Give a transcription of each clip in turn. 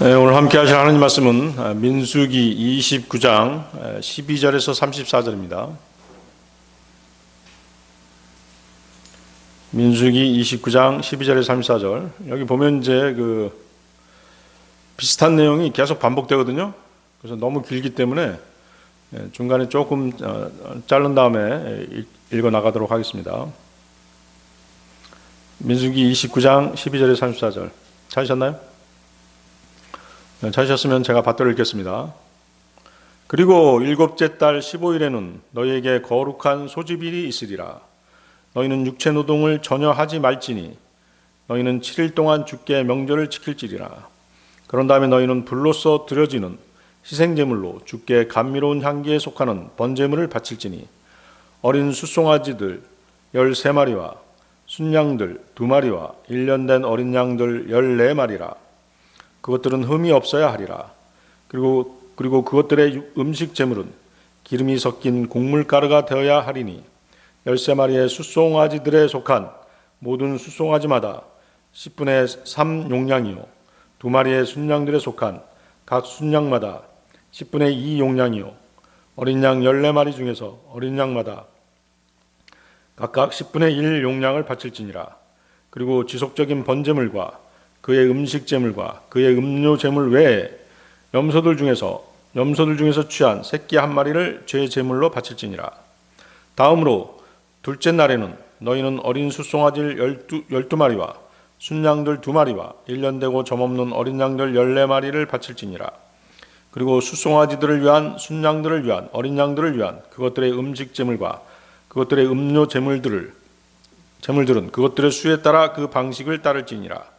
네, 오늘 함께 하실 하나님 말씀은 민수기 29장 12절에서 34절입니다. 민수기 29장 12절에서 34절. 여기 보면 이제 비슷한 내용이 계속 반복되거든요. 그래서 너무 길기 때문에 중간에 조금 자른 다음에 읽어 나가도록 하겠습니다. 민수기 29장 12절에서 34절. 찾으셨나요? 찾으셨으면 제가 받들어 읽겠습니다. 그리고 일곱째 달 15일에는 너희에게 거룩한 소집일이 있으리라. 너희는 육체 노동을 전혀 하지 말지니 너희는 7일 동안 주께 명절을 지킬지리라. 그런 다음에 너희는 불로써 드려지는 희생제물로 주께 감미로운 향기에 속하는 번제물을 바칠지니 어린 숫송아지들 13마리와 순양들 2마리와 1년 된 어린 양들 14마리라. 그것들은 흠이 없어야 하리라. 그리고 그것들의 음식 제물은 기름이 섞인 곡물가루가 되어야 하리니 13마리의 숫송아지들에 속한 모든 숫송아지마다 10분의 3 용량이요 2마리의 순양들에 속한 각 순양마다 10분의 2 용량이요 어린 양 14마리 중에서 어린 양마다 각각 10분의 1 용량을 바칠지니라. 그리고 지속적인 번제물과 그의 음식 제물과 그의 음료 제물 외에 염소들 중에서 취한 새끼 한 마리를 죄 제물로 바칠지니라. 다음으로 둘째 날에는 너희는 어린 숫송아지를 12마리와 순양들 2마리와 1년 되고 점없는 어린 양들 14마리를 바칠지니라. 그리고 숫송아지들을 위한 순양들을 위한 어린 양들을 위한 그것들의 음식 제물과 그것들의 음료 제물들은 그것들의 수에 따라 그 방식을 따를지니라.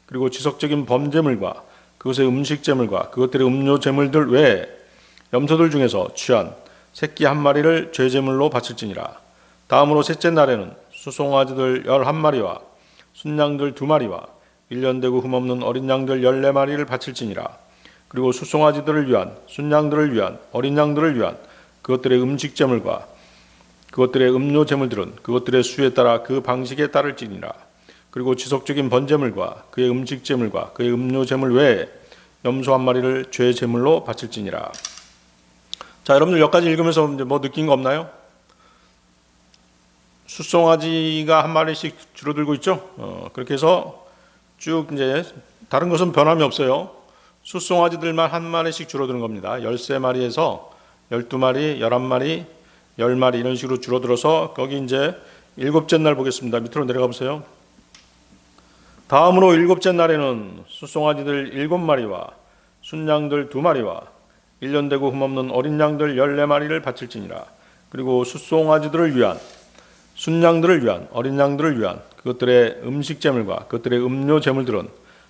그리고 지속적인 범제물과 그것의 음식 제물과 그것들의 음료 제물들 외에 염소들 중에서 취한 새끼 한 마리를 죄 제물로 바칠지니라. 다음으로 셋째 날에는 수송아지들 11마리와 순양들 2마리와 1년 되고 흠없는 어린 양들 14마리를 바칠지니라. 그리고 수송아지들을 위한 순양들을 위한 어린 양들을 위한 그것들의 음식 제물과 그것들의 음료 제물들은 그것들의 수에 따라 그 방식에 따를지니라. 그리고 지속적인 번제물과 그의 음식 제물과 그의 음료 제물 외에 염소 한 마리를 죄 제물로 바칠지니라. 자, 여러분들 여기까지 읽으면서 뭐 느낀 거 없나요? 숫송아지가 한 마리씩 줄어들고 있죠. 그렇게 해서 쭉 이제 다른 것은 변함이 없어요. 숫송아지들만 한 마리씩 줄어드는 겁니다. 13마리에서 12마리, 11마리, 10마리 이런 식으로 줄어들어서 거기 이제 일곱째 날 보겠습니다. 밑으로 내려가 보세요. 다음으로 일곱째 날에는 숫송아지들 7마리와 순양들 2마리와 1년 되고 흠없는 어린 양들 14마리를 바칠지니라. 그리고 숫송아지들을 위한 순양들을 위한 어린 양들을 위한 그것들의 음식 제물과 그것들의 음료 제물들은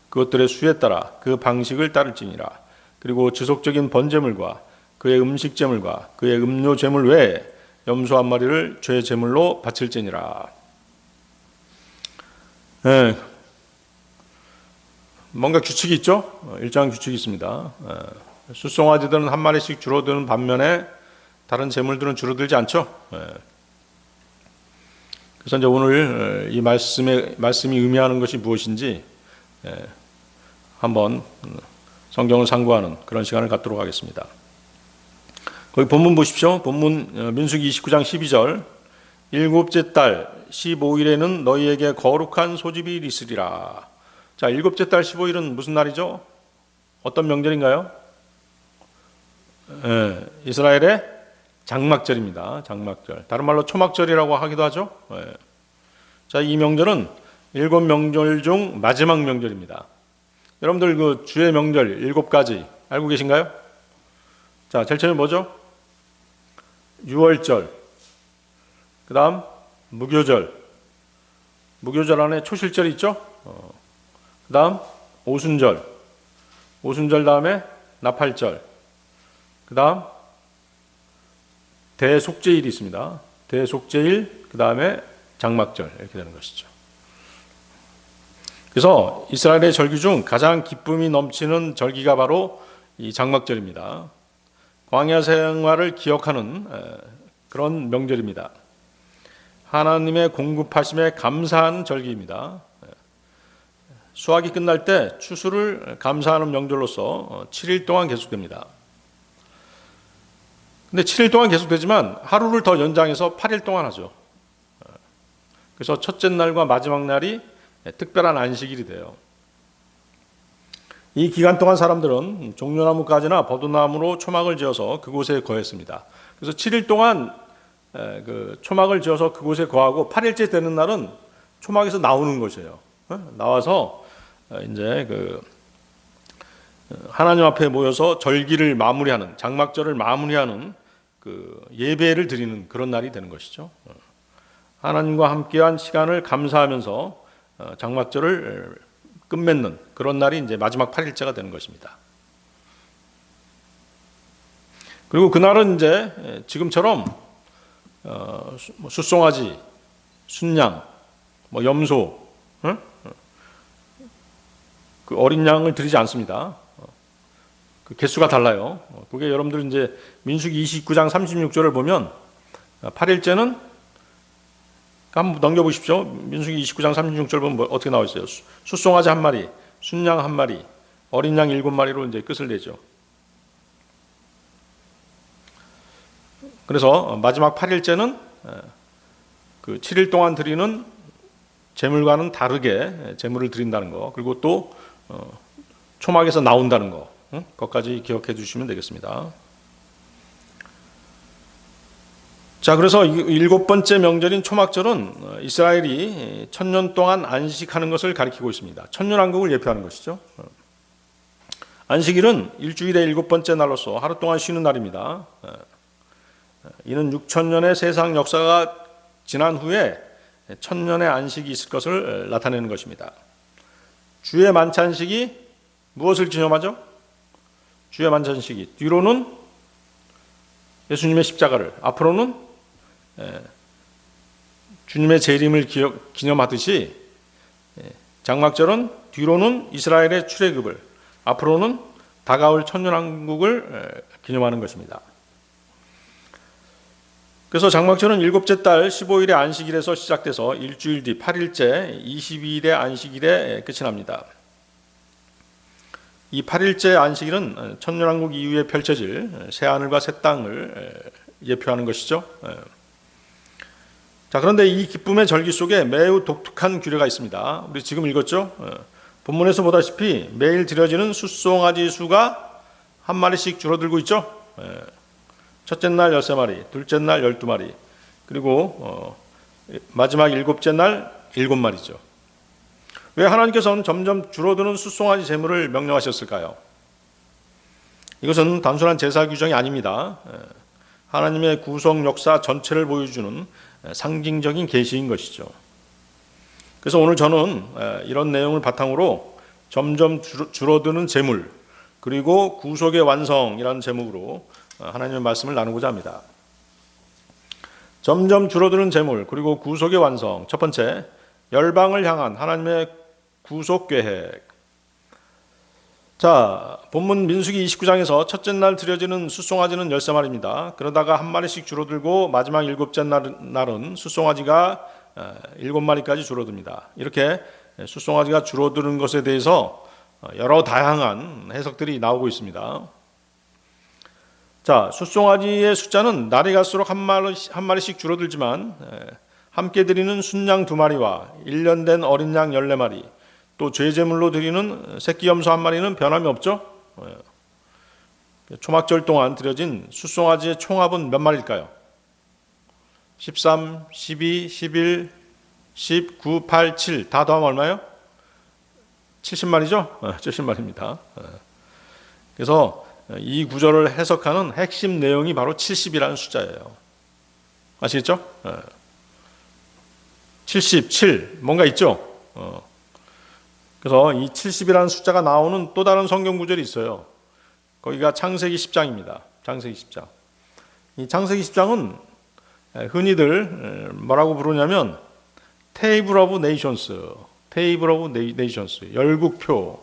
그것들의 수에 따라 그 방식을 따를지니라. 그리고 지속적인 번제물과 그의 음식 제물과 그의 음료 제물 외에 염소 한 마리를 죄 제물로 바칠지니라. 네. 뭔가 규칙이 있죠? 일정한 규칙이 있습니다. 숫송아지들은 한 마리씩 줄어드는 반면에 다른 제물들은 줄어들지 않죠. 그래서 이제 오늘 이 말씀이 의미하는 것이 무엇인지 한번 성경을 상고하는 그런 시간을 갖도록 하겠습니다. 거기 본문 보십시오. 본문 민수기 29장 12절. 일곱째 달 15일에는 너희에게 거룩한 소집이 있으리라. 자, 일곱째 달 15일은 무슨 날이죠? 어떤 명절인가요? 이스라엘의 장막절입니다. 장막절. 다른 말로 초막절이라고 하기도 하죠. 자, 이 명절은 7명절 중 마지막 명절입니다. 여러분들 그 주의 명절 7가지 알고 계신가요? 자, 제일 처음에 뭐죠? 유월절. 그 다음 무교절. 무교절 안에 초실절이 있죠? 그 다음 오순절. 오순절 다음에 나팔절. 그 다음 대속죄일이 있습니다. 대속죄일, 그 다음에 장막절 이렇게 되는 것이죠. 그래서 이스라엘의 절기 중 가장 기쁨이 넘치는 절기가 바로 이 장막절입니다. 광야 생활을 기억하는 그런 명절입니다. 하나님의 공급하심에 감사하는 절기입니다. 수확이 끝날 때 추수를 감사하는 명절로서 7일 동안 계속됩니다. 근데 7일 동안 계속되지만 하루를 더 연장해서 8일 동안 하죠. 그래서 첫째 날과 마지막 날이 특별한 안식일이 돼요. 이 기간 동안 사람들은 종려나무가지나 버드나무로 초막을 지어서 그곳에 거했습니다. 그래서 7일 동안 그 초막을 지어서 그곳에 거하고 8일째 되는 날은 초막에서 나오는 것이에요. 나와서 이제 그 하나님 앞에 모여서 절기를 마무리하는, 장막절을 마무리하는 그 예배를 드리는 그런 날이 되는 것이죠. 하나님과 함께한 시간을 감사하면서 장막절을 끝맺는 그런 날이 이제 마지막 8일째가 되는 것입니다. 그리고 그날은 이제 지금처럼 숫송아지, 순양, 염소, 그 어린 양을 드리지 않습니다. 그 개수가 달라요. 그게 여러분들 이제 민수기 29장 36절을 보면 8일째는 한번 넘겨보십시오. 민수기 29장 36절 보면 어떻게 나와 있어요? 숫송아지 한 마리, 순양 한 마리, 어린 양 7마리로 이제 끝을 내죠. 그래서 마지막 8일째는 그 7일 동안 드리는 제물과는 다르게 제물을 드린다는 거, 그리고 또 초막에서 나온다는 거, 그것까지 기억해 주시면 되겠습니다. 자, 그래서 7번째 명절인 초막절은 이스라엘이 1000년 동안 안식하는 것을 가리키고 있습니다. 천년왕국을 예표하는 것이죠. 안식일은 일주일의 7번째 날로서 하루 동안 쉬는 날입니다. 이는 6000년의 세상 역사가 지난 후에 1000년의 안식이 있을 것을 나타내는 것입니다. 주의 만찬식이 무엇을 기념하죠? 주의 만찬식이 뒤로는 예수님의 십자가를, 앞으로는 주님의 재림을 기념하듯이 장막절은 뒤로는 이스라엘의 출애굽을, 앞으로는 다가올 천년왕국을 기념하는 것입니다. 그래서 장막절은 7째 달 15일의 안식일에서 시작돼서 일주일 뒤 8일째 22일의 안식일에 끝이 납니다. 이 8일째 안식일은 천년왕국 이후에 펼쳐질 새하늘과 새 땅을 예표하는 것이죠. 자, 그런데 이 기쁨의 절기 속에 매우 독특한 규례가 있습니다. 우리 지금 읽었죠? 본문에서 보다시피 매일 드려지는 숫송아지 수가 한 마리씩 줄어들고 있죠. 첫째 날 13마리, 둘째 날 12마리, 그리고 마지막 7째 날 7마리죠. 왜 하나님께서는 점점 줄어드는 숫송아지 제물을 명령하셨을까요? 이것은 단순한 제사 규정이 아닙니다. 하나님의 구속 역사 전체를 보여주는 상징적인 계시인 것이죠. 그래서 오늘 저는 이런 내용을 바탕으로 점점 줄어드는 제물, 그리고 구속의 완성이라는 제목으로 하나님의 말씀을 나누고자 합니다. 점점 줄어드는 제물, 그리고 구속의 완성. 첫 번째, 열방을 향한 하나님의 구속 계획. 자, 본문 민수기 29장에서 첫째 날 드려지는 숫송아지는 13마리입니다. 그러다가 한 마리씩 줄어들고 마지막 7째 날은 숫송아지가 7마리까지 줄어듭니다. 이렇게 숫송아지가 줄어드는 것에 대해서 여러 다양한 해석들이 나오고 있습니다. 자, 숫송아지의 숫자는 날이 갈수록 한 마리씩 줄어들지만 함께 드리는 순양 2마리와 1년 된 어린 양 14마리, 또 죄제물로 드리는 새끼 염소 1마리는 변함이 없죠. 초막절 동안 드려진 숫송아지의 총합은 몇 마리일까요? 13, 12, 11, 10, 9, 8, 7 다 더하면 얼마예요? 70마리죠? 70마리입니다. 그래서 이 구절을 해석하는 핵심 내용이 바로 70이라는 숫자예요. 아시겠죠? 77, 뭔가 있죠? 그래서 이 70이라는 숫자가 나오는 또 다른 성경 구절이 있어요. 거기가 창세기 10장입니다. 창세기 10장. 이 창세기 10장은 흔히들 뭐라고 부르냐면 테이블 오브 네이션스, 테이블 오브 네이션스, 열국표.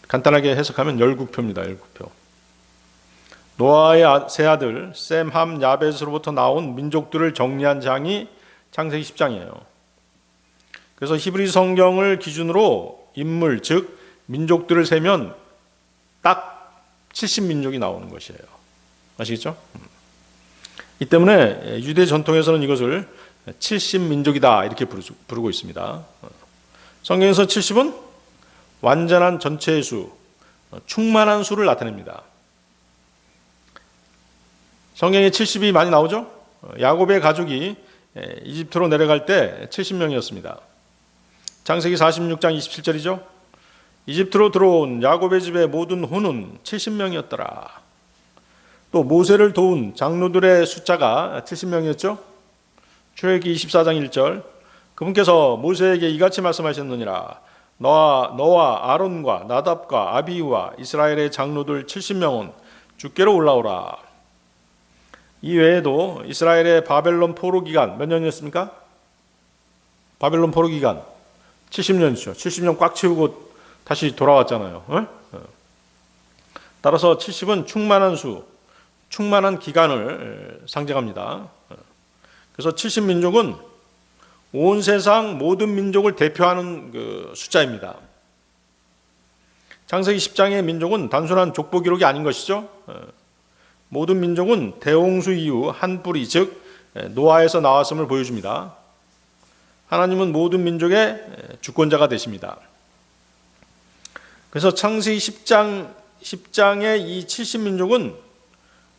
간단하게 해석하면 열국표입니다. 열국표. 노아의 세 아들 셈, 함, 야벳으로부터 나온 민족들을 정리한 장이 창세기 10장이에요. 그래서 히브리 성경을 기준으로 인물, 즉 민족들을 세면 딱 70민족이 나오는 것이에요. 아시겠죠? 이 때문에 유대 전통에서는 이것을 70민족이다 이렇게 부르고 있습니다. 성경에서 70은 완전한 전체의 수, 충만한 수를 나타냅니다. 성경에 70이 많이 나오죠? 야곱의 가족이 이집트로 내려갈 때 70명이었습니다. 창세기 46장 27절이죠. 이집트로 들어온 야곱의 집의 모든 혼은 70명이었더라. 또 모세를 도운 장로들의 숫자가 70명이었죠. 출애굽기 24장 1절. 그분께서 모세에게 이같이 말씀하셨느니라. 너와 아론과 나답과 아비후와 이스라엘의 장로들 70명은 주께로 올라오라. 이 외에도 이스라엘의 바벨론 포로 기간 몇 년이었습니까? 바벨론 포로 기간 70년이죠. 70년 꽉 채우고 다시 돌아왔잖아요. 따라서 70은 충만한 수, 충만한 기간을 상징합니다. 그래서 70민족은 온 세상 모든 민족을 대표하는 그 숫자입니다. 창세기 10장의 민족은 단순한 족보 기록이 아닌 것이죠. 모든 민족은 대홍수 이후 한 뿌리, 즉 노아에서 나왔음을 보여줍니다. 하나님은 모든 민족의 주권자가 되십니다. 그래서 창세기 10장의 이 70민족은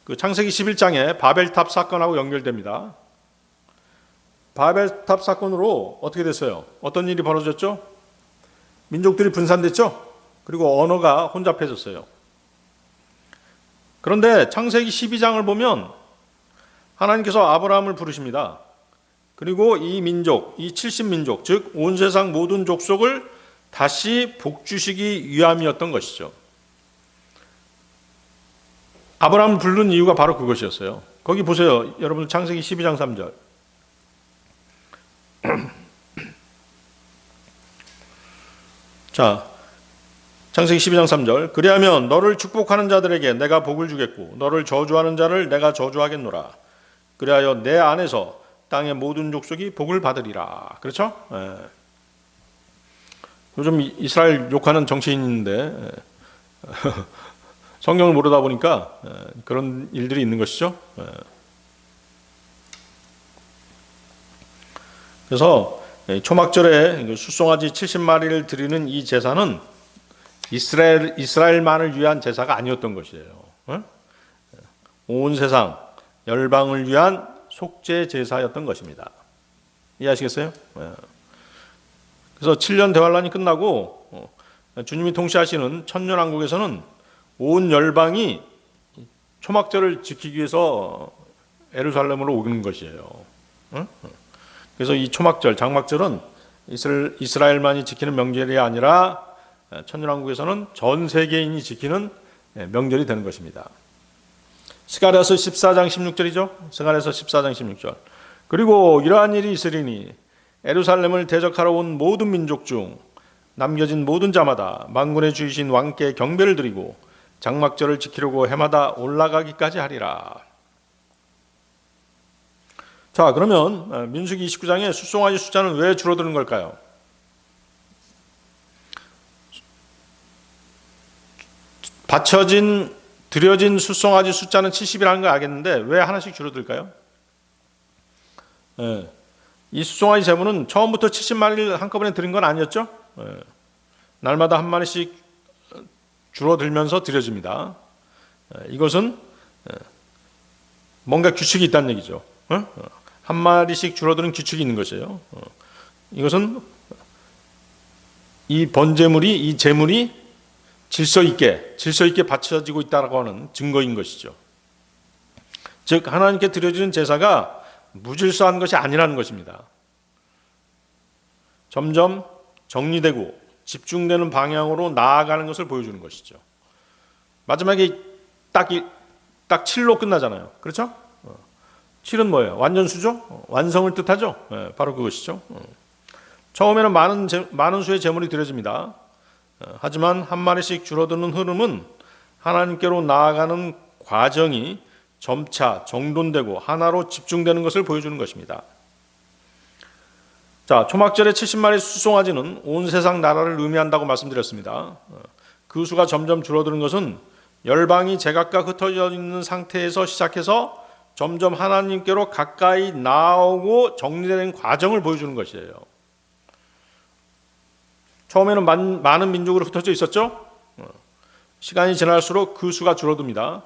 그 창세기 11장의 바벨탑 사건하고 연결됩니다. 바벨탑 사건으로 어떻게 됐어요? 어떤 일이 벌어졌죠? 민족들이 분산됐죠? 그리고 언어가 혼잡해졌어요. 그런데 창세기 12장을 보면 하나님께서 아브라함을 부르십니다. 그리고 이 민족, 이 70민족, 즉 온 세상 모든 족속을 다시 복주시기 위함이었던 것이죠. 아브라함을 부른 이유가 바로 그것이었어요. 거기 보세요. 여러분 창세기 12장 3절. 자, 창세기 12장 3절. 그리하면 너를 축복하는 자들에게 내가 복을 주겠고 너를 저주하는 자를 내가 저주하겠노라. 그리하여 내 안에서 땅의 모든 족속이 복을 받으리라. 그렇죠? 요즘 이스라엘 욕하는 정치인인데 성경을 모르다 보니까 그런 일들이 있는 것이죠. 그래서 초막절에 숫송아지 70마리를 드리는 이 제사는 이스라엘만을 위한 제사가 아니었던 것이에요. 온 세상 열방을 위한 속죄 제사였던 것입니다. 이해하시겠어요? 그래서 7년 대환란이 끝나고 주님이 통치하시는 천년왕국에서는 온 열방이 초막절을 지키기 위해서 예루살렘으로 오는 것이에요. 그래서 이 초막절, 장막절은 이스라엘만이 지키는 명절이 아니라 천년왕국에서는 전 세계인이 지키는 명절이 되는 것입니다. 스가랴서 14장 16절이죠. 스가랴서 14장 16절. 그리고 이러한 일이 있으리니 예루살렘을 대적하러 온 모든 민족 중 남겨진 모든 자마다 만군의 주이신 왕께 경배를 드리고 장막절을 지키려고 해마다 올라가기까지 하리라. 자, 그러면 민수기 29장의 숫송아지 숫자는 왜 줄어드는 걸까요? 드려진 숫송아지 숫자는 70이라는 걸 알겠는데 왜 하나씩 줄어들까요? 이 숫송아지 제물은 처음부터 70마리를 한꺼번에 드린 건 아니었죠? 날마다 한 마리씩 줄어들면서 드려집니다. 이것은 뭔가 규칙이 있다는 얘기죠. 한 마리씩 줄어드는 규칙이 있는 것이에요. 이것은 이 번제물이, 이 제물이 질서 있게 바쳐지고 있다고 하는 증거인 것이죠. 즉 하나님께 드려지는 제사가 무질서한 것이 아니라는 것입니다. 점점 정리되고 집중되는 방향으로 나아가는 것을 보여주는 것이죠. 마지막에 딱 7로 끝나잖아요. 그렇죠? 7은 뭐예요? 완전수죠? 완성을 뜻하죠? 바로 그것이죠. 처음에는 많은 수의 제물이 드려집니다. 하지만 한 마리씩 줄어드는 흐름은 하나님께로 나아가는 과정이 점차 정돈되고 하나로 집중되는 것을 보여주는 것입니다. 자, 초막절에 70마리 수송아지는 온 세상 나라를 의미한다고 말씀드렸습니다. 그 수가 점점 줄어드는 것은 열방이 제각각 흩어져 있는 상태에서 시작해서 점점 하나님께로 가까이 나오고 정리되는 과정을 보여주는 것이에요. 처음에는 많은 민족으로 흩어져 있었죠. 시간이 지날수록 그 수가 줄어듭니다.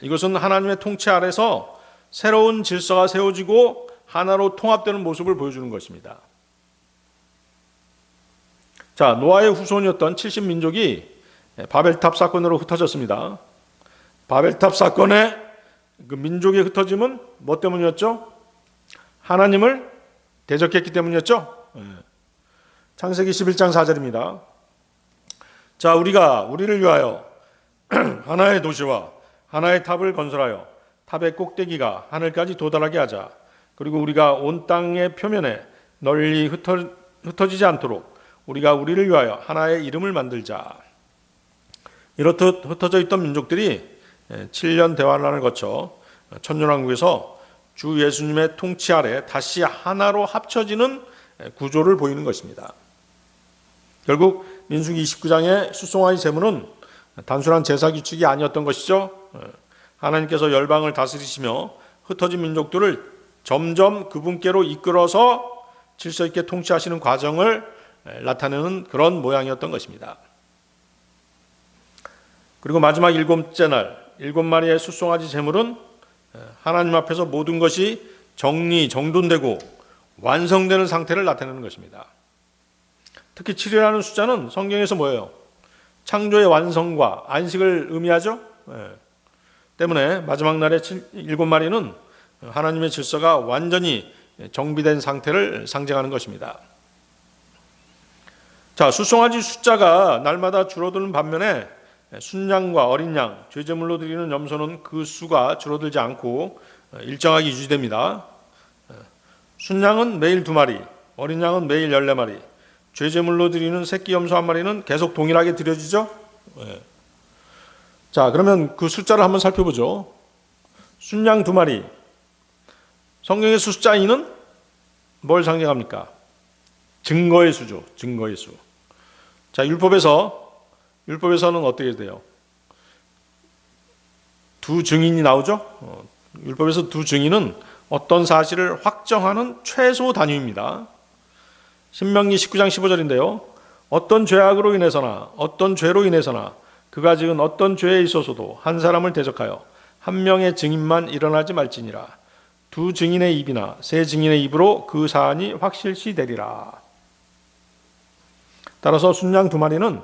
이것은 하나님의 통치 아래서 새로운 질서가 세워지고 하나로 통합되는 모습을 보여주는 것입니다. 자, 노아의 후손이었던 70민족이 바벨탑 사건으로 흩어졌습니다. 바벨탑 사건의 그 민족의 흩어짐은 뭐 때문이었죠? 하나님을 대적했기 때문이었죠. 창세기 11장 4절입니다. 자, 우리가 우리를 위하여 하나의 도시와 하나의 탑을 건설하여 탑의 꼭대기가 하늘까지 도달하게 하자. 그리고 우리가 온 땅의 표면에 널리 흩어지지 않도록 우리가 우리를 위하여 하나의 이름을 만들자. 이렇듯 흩어져 있던 민족들이 7년 대환란을 거쳐 천년왕국에서 주 예수님의 통치 아래 다시 하나로 합쳐지는 구조를 보이는 것입니다. 결국 민수기 29장의 수송아지 제물은 단순한 제사 규칙이 아니었던 것이죠. 하나님께서 열방을 다스리시며 흩어진 민족들을 점점 그분께로 이끌어서 질서 있게 통치하시는 과정을 나타내는 그런 모양이었던 것입니다. 그리고 마지막 일곱째 날 7마리의 숫송아지 제물은 하나님 앞에서 모든 것이 정돈되고 완성되는 상태를 나타내는 것입니다. 특히 7이라는 숫자는 성경에서 뭐예요? 창조의 완성과 안식을 의미하죠. 때문에 마지막 날의 7마리는 하나님의 질서가 완전히 정비된 상태를 상징하는 것입니다. 자, 숫송아지 숫자가 날마다 줄어드는 반면에 순양과 어린 양, 죄제물로 드리는 염소는 그 수가 줄어들지 않고 일정하게 유지됩니다. 순양은 매일 2마리, 어린 양은 매일 14마리, 죄제물로 드리는 새끼 염소 1마리는 계속 동일하게 드려지죠. 자, 그러면 그 숫자를 한번 살펴보죠. 순양 2마리, 성경의 숫자 2는 뭘 상징합니까? 증거의 수죠. 증거의 수. 자, 율법에서는 어떻게 돼요? 2 증인이 나오죠. 율법에서 2 증인은 어떤 사실을 확정하는 최소 단위입니다. 신명기 19장 15절인데요. 어떤 죄악으로 인해서나 어떤 죄로 인해서나 그가 지은 어떤 죄에 있어서도 한 사람을 대적하여 한 명의 증인만 일어나지 말지니라. 2 증인의 입이나 3 증인의 입으로 그 사안이 확실시 되리라. 따라서 순양 2마리는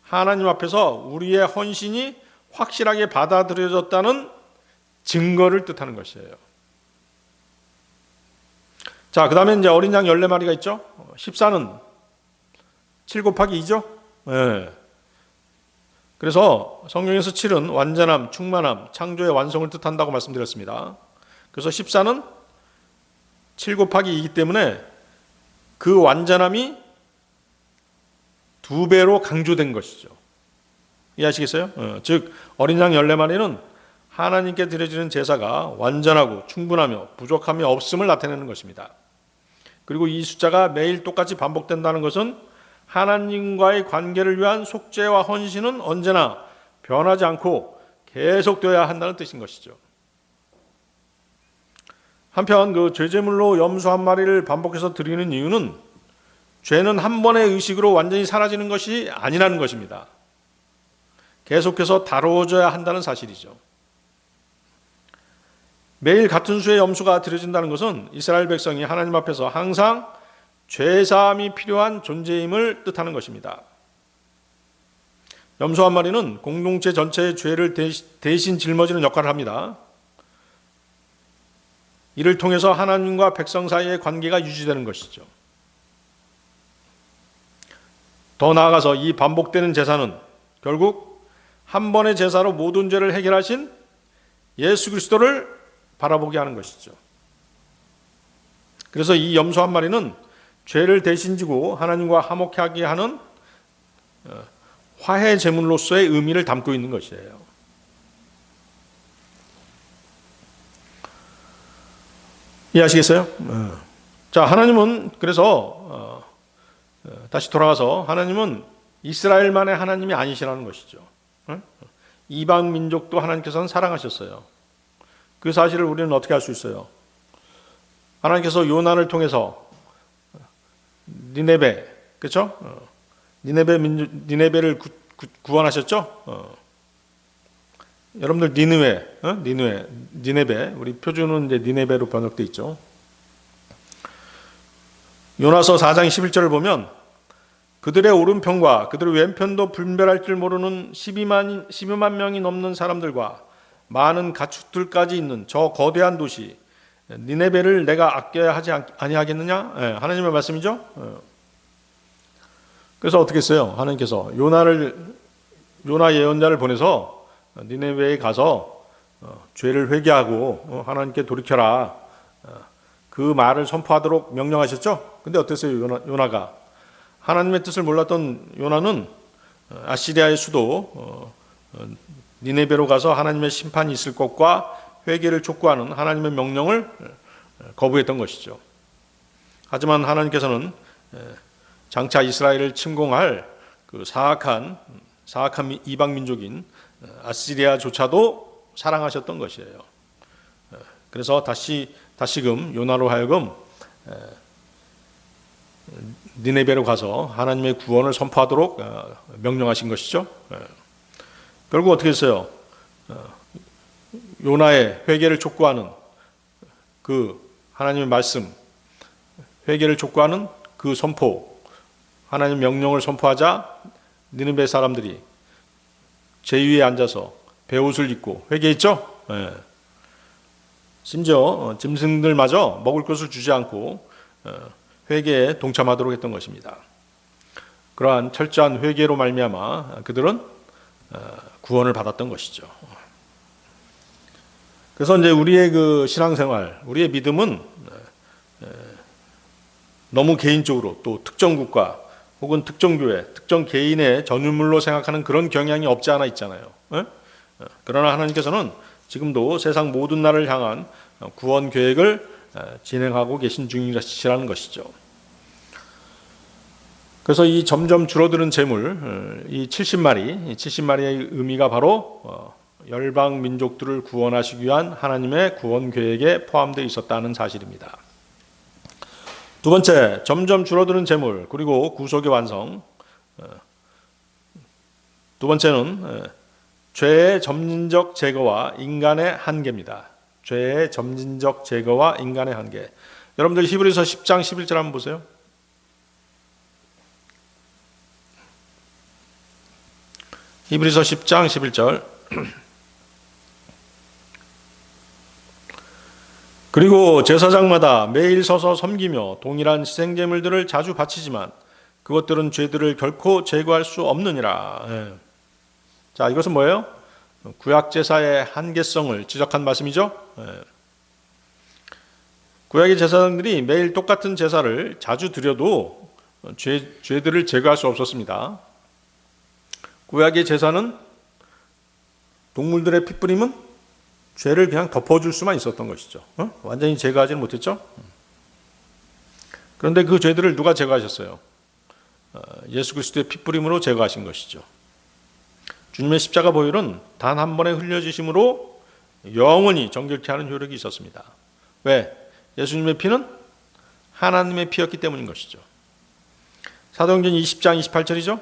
하나님 앞에서 우리의 헌신이 확실하게 받아들여졌다는 증거를 뜻하는 것이에요. 자, 그 다음에 이제 어린 양 14마리가 있죠. 14는 7 곱하기 2죠. 그래서 성경에서 7은 완전함, 충만함, 창조의 완성을 뜻한다고 말씀드렸습니다. 그래서 14는 7 곱하기 2이기 때문에 그 완전함이 2배로 강조된 것이죠. 이해하시겠어요? 즉 어린 양 14마리는 하나님께 드려지는 제사가 완전하고 충분하며 부족함이 없음을 나타내는 것입니다. 그리고 이 숫자가 매일 똑같이 반복된다는 것은 하나님과의 관계를 위한 속죄와 헌신은 언제나 변하지 않고 계속되어야 한다는 뜻인 것이죠. 한편 그 죄제물로 염소 1마리를 반복해서 드리는 이유는 죄는 한 번의 의식으로 완전히 사라지는 것이 아니라는 것입니다. 계속해서 다뤄져야 한다는 사실이죠. 매일 같은 수의 염소가 드려진다는 것은 이스라엘 백성이 하나님 앞에서 항상 죄사함이 필요한 존재임을 뜻하는 것입니다. 염소 1마리는 공동체 전체의 죄를 대신 짊어지는 역할을 합니다. 이를 통해서 하나님과 백성 사이의 관계가 유지되는 것이죠. 더 나아가서 이 반복되는 제사는 결국 한 번의 제사로 모든 죄를 해결하신 예수 그리스도를 바라보게 하는 것이죠. 그래서 이 염소 1마리는 죄를 대신 지고 하나님과 화목하게 하는 화해 제물로서의 의미를 담고 있는 것이에요. 이해하시겠어요? 자, 하나님은 그래서 다시 돌아가서 하나님은 이스라엘만의 하나님이 아니시라는 것이죠. 이방 민족도 하나님께서는 사랑하셨어요. 그 사실을 우리는 어떻게 알 수 있어요? 하나님께서 요나를 통해서 니네베, 그렇죠? 니네베를 구원하셨죠? 여러분들 니네베, 우리 표준은 이제 니네베로 번역돼 있죠. 요나서 4장 11절을 보면 그들의 오른편과 그들의 왼편도 분별할 줄 모르는 12만 명이 넘는 사람들과 많은 가축들까지 있는 저 거대한 도시 니네베를 내가 아껴야 하지 아니하겠느냐? 네, 하나님의 말씀이죠. 그래서 어떻게 했어요? 하나님께서 요나 예언자를 보내서 니네베에 가서 죄를 회개하고 하나님께 돌이켜라. 그 말을 선포하도록 명령하셨죠. 근데 어땠어요? 요나가 하나님의 뜻을 몰랐던 요나는 아시리아의 수도 니네베로 가서 하나님의 심판이 있을 것과 회개를 촉구하는 하나님의 명령을 거부했던 것이죠. 하지만 하나님께서는 장차 이스라엘을 침공할 그 사악한 이방 민족인 아시리아조차도 사랑하셨던 것이에요. 그래서 다시금 요나로 하여금 니네베로 가서 하나님의 구원을 선포하도록 명령하신 것이죠. 결국 어떻게 했어요? 요나의 회개를 촉구하는 그 하나님의 말씀, 회개를 촉구하는 그 선포, 하나님의 명령을 선포하자 니느베 사람들이 제 위에 앉아서 베옷을 입고 회개했죠. 심지어 짐승들마저 먹을 것을 주지 않고 회개에 동참하도록 했던 것입니다. 그러한 철저한 회개로 말미암아 그들은 구원을 받았던 것이죠. 그래서 이제 우리의 그 신앙생활, 우리의 믿음은 너무 개인적으로 또 특정 국가 혹은 특정 교회, 특정 개인의 전유물로 생각하는 그런 경향이 없지 않아 있잖아요. 그러나 하나님께서는 지금도 세상 모든 나라를 향한 구원 계획을 진행하고 계신 중이시라는 것이죠. 그래서 이 점점 줄어드는 재물, 이 70마리의 의미가 바로 열방 민족들을 구원하시기 위한 하나님의 구원 계획에 포함되어 있었다는 사실입니다. 두 번째, 점점 줄어드는 재물 그리고 구속의 완성. 두 번째는 죄의 점진적 제거와 인간의 한계입니다. 죄의 점진적 제거와 인간의 한계. 여러분들 히브리서 10장 11절 한번 보세요. 히브리서 10장 11절. 그리고 제사장마다 매일 서서 섬기며 동일한 희생제물들을 자주 바치지만 그것들은 죄들을 결코 제거할 수 없느니라. 자, 이것은 뭐예요? 구약 제사의 한계성을 지적한 말씀이죠. 구약의 제사장들이 매일 똑같은 제사를 자주 드려도 죄들을 제거할 수 없었습니다. 구약의 제사는 동물들의 핏부림은 죄를 그냥 덮어줄 수만 있었던 것이죠. 완전히 제거하지는 못했죠. 그런데 그 죄들을 누가 제거하셨어요? 예수 그리스도의 핏부림으로 제거하신 것이죠. 주님의 십자가 보혈은 단 한 번의 흘려지심으로 영원히 정결케 하는 효력이 있었습니다. 왜? 예수님의 피는 하나님의 피였기 때문인 것이죠. 사도행전 20장 28절이죠.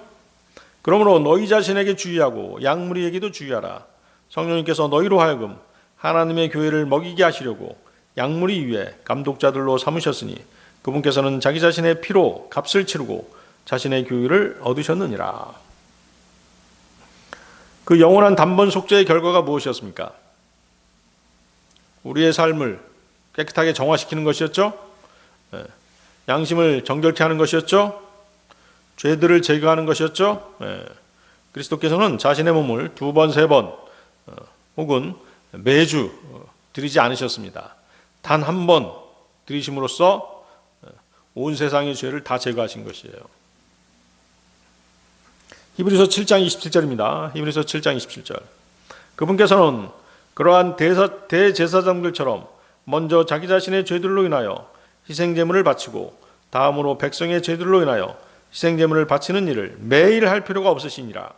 그러므로 너희 자신에게 주의하고 양무리에게도 주의하라. 성령님께서 너희로 하여금 하나님의 교회를 먹이게 하시려고 양무리 위에 감독자들로 삼으셨으니 그분께서는 자기 자신의 피로 값을 치르고 자신의 교회를 얻으셨느니라. 그 영원한 단번 속죄의 결과가 무엇이었습니까? 우리의 삶을 깨끗하게 정화시키는 것이었죠. 양심을 정결케 하는 것이었죠. 죄들을 제거하는 것이었죠. 그리스도께서는 자신의 몸을 2번, 3번 혹은 매주 드리지 않으셨습니다. 단 한 번 드리심으로써 온 세상의 죄를 다 제거하신 것이에요. 히브리서 7장 27절입니다. 히브리서 7장 27절. 그분께서는 그러한 대제사장들처럼 먼저 자기 자신의 죄들로 인하여 희생제물을 바치고 다음으로 백성의 죄들로 인하여 희생제물을 바치는 일을 매일 할 필요가 없으시니라.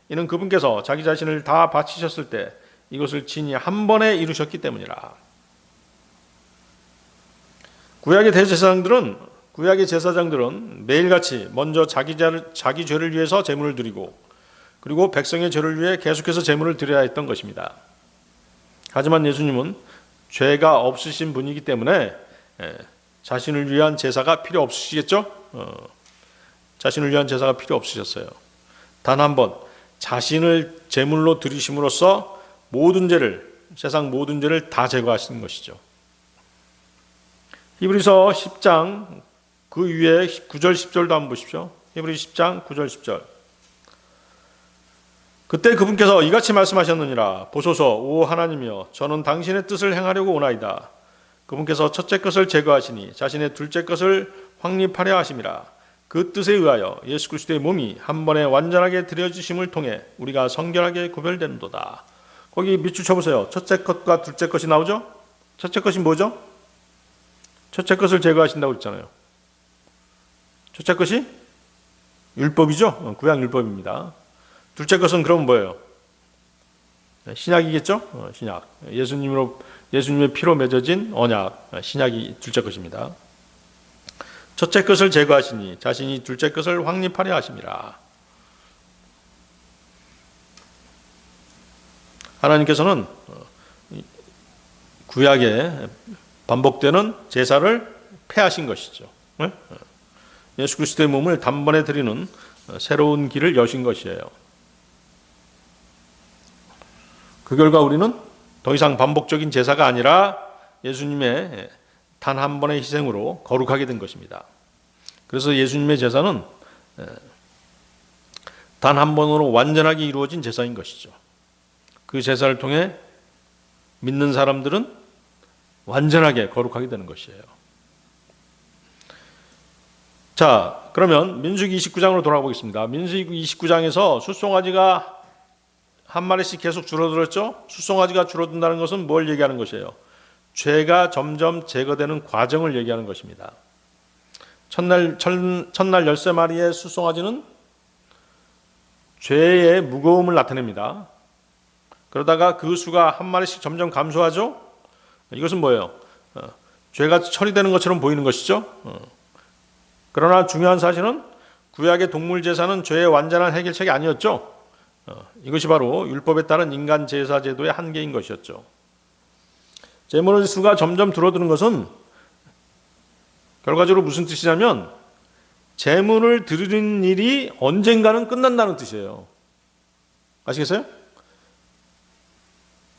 이는 그분께서 자기 자신을 다 바치셨을 때 이것을 친히 한 번에 이루셨기 때문이라. 구약의 제사장들은 매일같이 먼저 자기 죄를 위해서 제물을 드리고 그리고 백성의 죄를 위해 계속해서 제물을 드려야 했던 것입니다. 하지만 예수님은 죄가 없으신 분이기 때문에 자신을 위한 제사가 필요 없으시겠죠? 자신을 위한 제사가 필요 없으셨어요. 단 한 번 자신을 제물로 드리심으로써 세상 모든 죄를 다 제거하시는 것이죠. 히브리서 10장 그 위에 9절 10절도 한번 보십시오. 히브리서 10장 9절 10절. 그때 그분께서 이같이 말씀하셨느니라. 보소서 오 하나님이여 저는 당신의 뜻을 행하려고 오나이다. 그분께서 첫째 것을 제거하시니 자신의 둘째 것을 확립하려 하심이라. 그 뜻에 의하여 예수 그리스도의 몸이 한 번에 완전하게 드려지심을 통해 우리가 성결하게 구별되는도다. 거기 밑줄 쳐보세요. 첫째 것과 둘째 것이 나오죠? 첫째 것이 뭐죠? 첫째 것을 제거하신다고 했잖아요. 첫째 것이 율법이죠? 구약 율법입니다. 둘째 것은 그럼 뭐예요? 신약이겠죠? 신약. 예수님의 피로 맺어진 언약, 신약이 둘째 것입니다. 첫째 것을 제거하시니 자신이 둘째 것을 확립하려 하심이라. 하나님께서는 구약에 반복되는 제사를 폐하신 것이죠. 예수 그리스도의 몸을 단번에 드리는 새로운 길을 여신 것이에요. 그 결과 우리는 더 이상 반복적인 제사가 아니라 예수님의 단 한 번의 희생으로 거룩하게 된 것입니다. 그래서 예수님의 제사는 단 한 번으로 완전하게 이루어진 제사인 것이죠. 그 제사를 통해 믿는 사람들은 완전하게 거룩하게 되는 것이에요. 자, 그러면 민수기 29장으로 돌아가 보겠습니다. 민수기 29장에서 숫송아지가 한 마리씩 계속 줄어들었죠? 숫송아지가 줄어든다는 것은 뭘 얘기하는 것이에요? 죄가 점점 제거되는 과정을 얘기하는 것입니다. 첫날 13마리의 숫송아지는 죄의 무거움을 나타냅니다. 그러다가 그 수가 한 마리씩 점점 감소하죠? 이것은 뭐예요? 죄가 처리되는 것처럼 보이는 것이죠. 그러나 중요한 사실은 구약의 동물 제사는 죄의 완전한 해결책이 아니었죠. 이것이 바로 율법에 따른 인간 제사 제도의 한계인 것이었죠. 제물의 수가 점점 줄어드는 것은 결과적으로 무슨 뜻이냐면 제물을 드리는 일이 언젠가는 끝난다는 뜻이에요. 아시겠어요?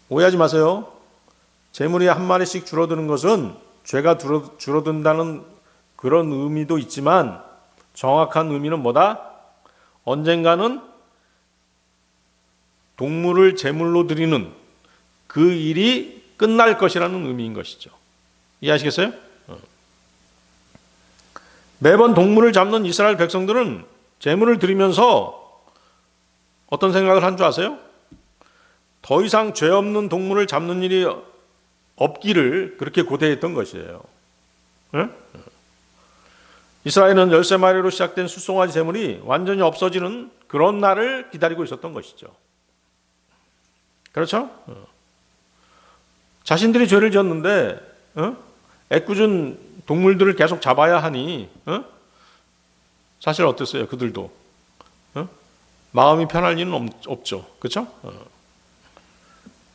오해하지 마세요. 제물이 한 마리씩 줄어드는 것은 죄가 줄어든다는 그런 의미도 있지만 정확한 의미는 뭐다? 언젠가는 동물을 제물로 드리는 그 일이 끝날 것이라는 의미인 것이죠. 이해하시겠어요? 매번 동물을 잡는 이스라엘 백성들은 제물을 드리면서 어떤 생각을 한 줄 아세요? 더 이상 죄 없는 동물을 잡는 일이 없기를 그렇게 고대했던 것이에요. 이스라엘은 13마리로 시작된 숫송아지 제물이 완전히 없어지는 그런 날을 기다리고 있었던 것이죠. 그렇죠? 자신들이 죄를 지었는데 애꿎은 동물들을 계속 잡아야 하니 사실 어땠어요? 그들도 마음이 편할 리는 없죠. 그렇죠?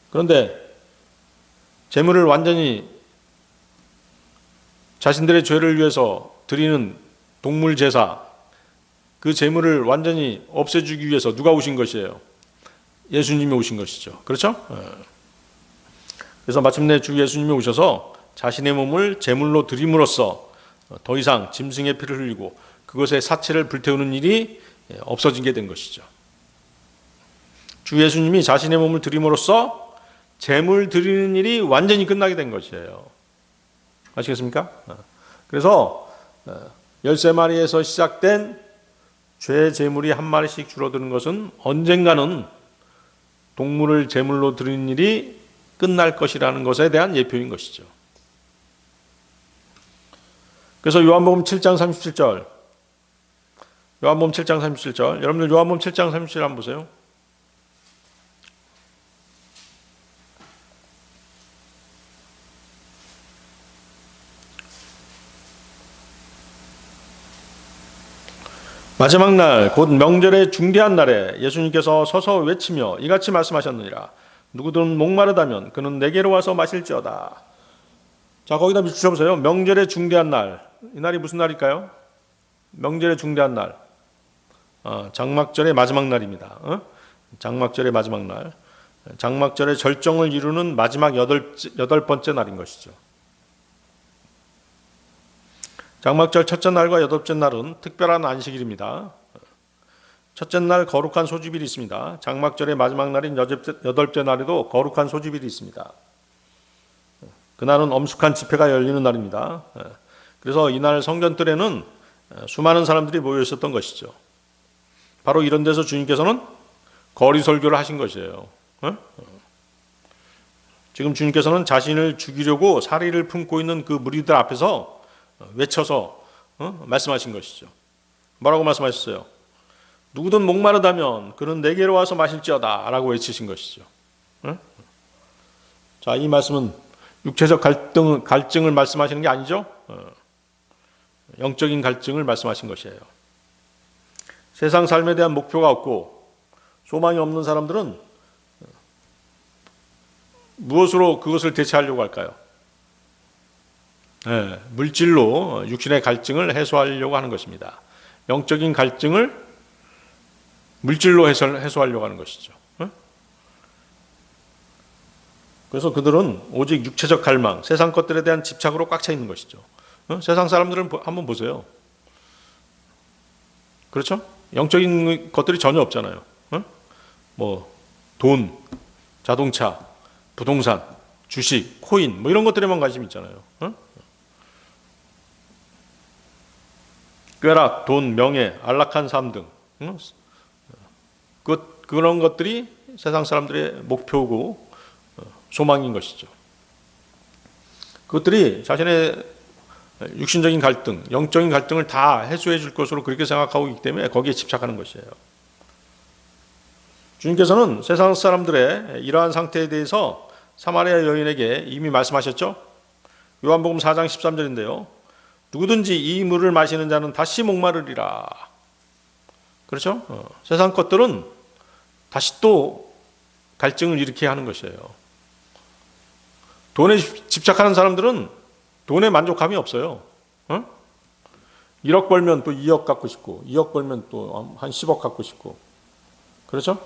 그런데 제물을 완전히 자신들의 죄를 위해서 드리는 동물 제사, 그 제물을 완전히 없애주기 위해서 누가 오신 것이에요? 예수님이 오신 것이죠. 그렇죠? 그래서 마침내 주 예수님이 오셔서 자신의 몸을 제물로 드림으로써 더 이상 짐승의 피를 흘리고 그것의 사체를 불태우는 일이 없어지게 된 것이죠. 주 예수님이 자신의 몸을 드림으로써 제물 드리는 일이 완전히 끝나게 된 것이에요. 아시겠습니까? 그래서 13마리에서 시작된 죄 제물이 한 마리씩 줄어드는 것은 언젠가는 동물을 제물로 드리는 일이 끝날 것이라는 것에 대한 예표인 것이죠. 그래서 요한복음 7장 37절, 요한복음 7장 37절, 여러분들 요한복음 7장 37절 한번 보세요. 마지막 날 곧 명절의 중대한 날에 예수님께서 서서 외치며 이같이 말씀하셨느니라. 누구든 목마르다면 그는 내게로 와서 마실지어다. 자, 거기다 비추셔보세요. 명절의 중대한 날. 이 날이 무슨 날일까요? 명절의 중대한 날. 장막절의 마지막 날입니다. 장막절의 마지막 날. 장막절의 절정을 이루는 마지막 여덟 번째 날인 것이죠. 장막절 첫째 날과 여덟째 날은 특별한 안식일입니다. 첫째 날 거룩한 소집일이 있습니다. 장막절의 마지막 날인 여덟째 날에도 거룩한 소집일이 있습니다. 그날은 엄숙한 집회가 열리는 날입니다. 그래서 이날 성전뜰에는 수많은 사람들이 모여 있었던 것이죠. 바로 이런 데서 주님께서는 거리 설교를 하신 것이에요. 지금 주님께서는 자신을 죽이려고 사리를 품고 있는 그 무리들 앞에서 외쳐서 말씀하신 것이죠. 뭐라고 말씀하셨어요? 누구든 목마르다면 그는 내게로 와서 마실지어다 라고 외치신 것이죠. 자, 이 말씀은 육체적 갈증을 말씀하시는 게 아니죠. 영적인 갈증을 말씀하신 것이에요. 세상 삶에 대한 목표가 없고 소망이 없는 사람들은 무엇으로 그것을 대체하려고 할까요? 물질로 육신의 갈증을 해소하려고 하는 것입니다. 영적인 갈증을 물질로 해소하려고 하는 것이죠. 그래서 그들은 오직 육체적 갈망, 세상 것들에 대한 집착으로 꽉 차 있는 것이죠. 세상 사람들은 한번 보세요. 그렇죠? 영적인 것들이 전혀 없잖아요. 뭐 돈, 자동차, 부동산, 주식, 코인 뭐 이런 것들에만 관심 있잖아요. 쾌락, 돈, 명예, 안락한 삶 등 그런 것들이 세상 사람들의 목표고 소망인 것이죠. 그것들이 자신의 육신적인 갈등, 영적인 갈등을 다 해소해 줄 것으로 그렇게 생각하고 있기 때문에 거기에 집착하는 것이에요. 주님께서는 세상 사람들의 이러한 상태에 대해서 사마리아 여인에게 이미 말씀하셨죠. 요한복음 4장 13절인데요. 누구든지 이 물을 마시는 자는 다시 목마르리라. 그렇죠? 세상 것들은 다시 또 갈증을 일으키게 하는 것이에요. 돈에 집착하는 사람들은 돈에 만족감이 없어요. 1억 벌면 또 2억 갖고 싶고 2억 벌면 또 한 10억 갖고 싶고 그렇죠?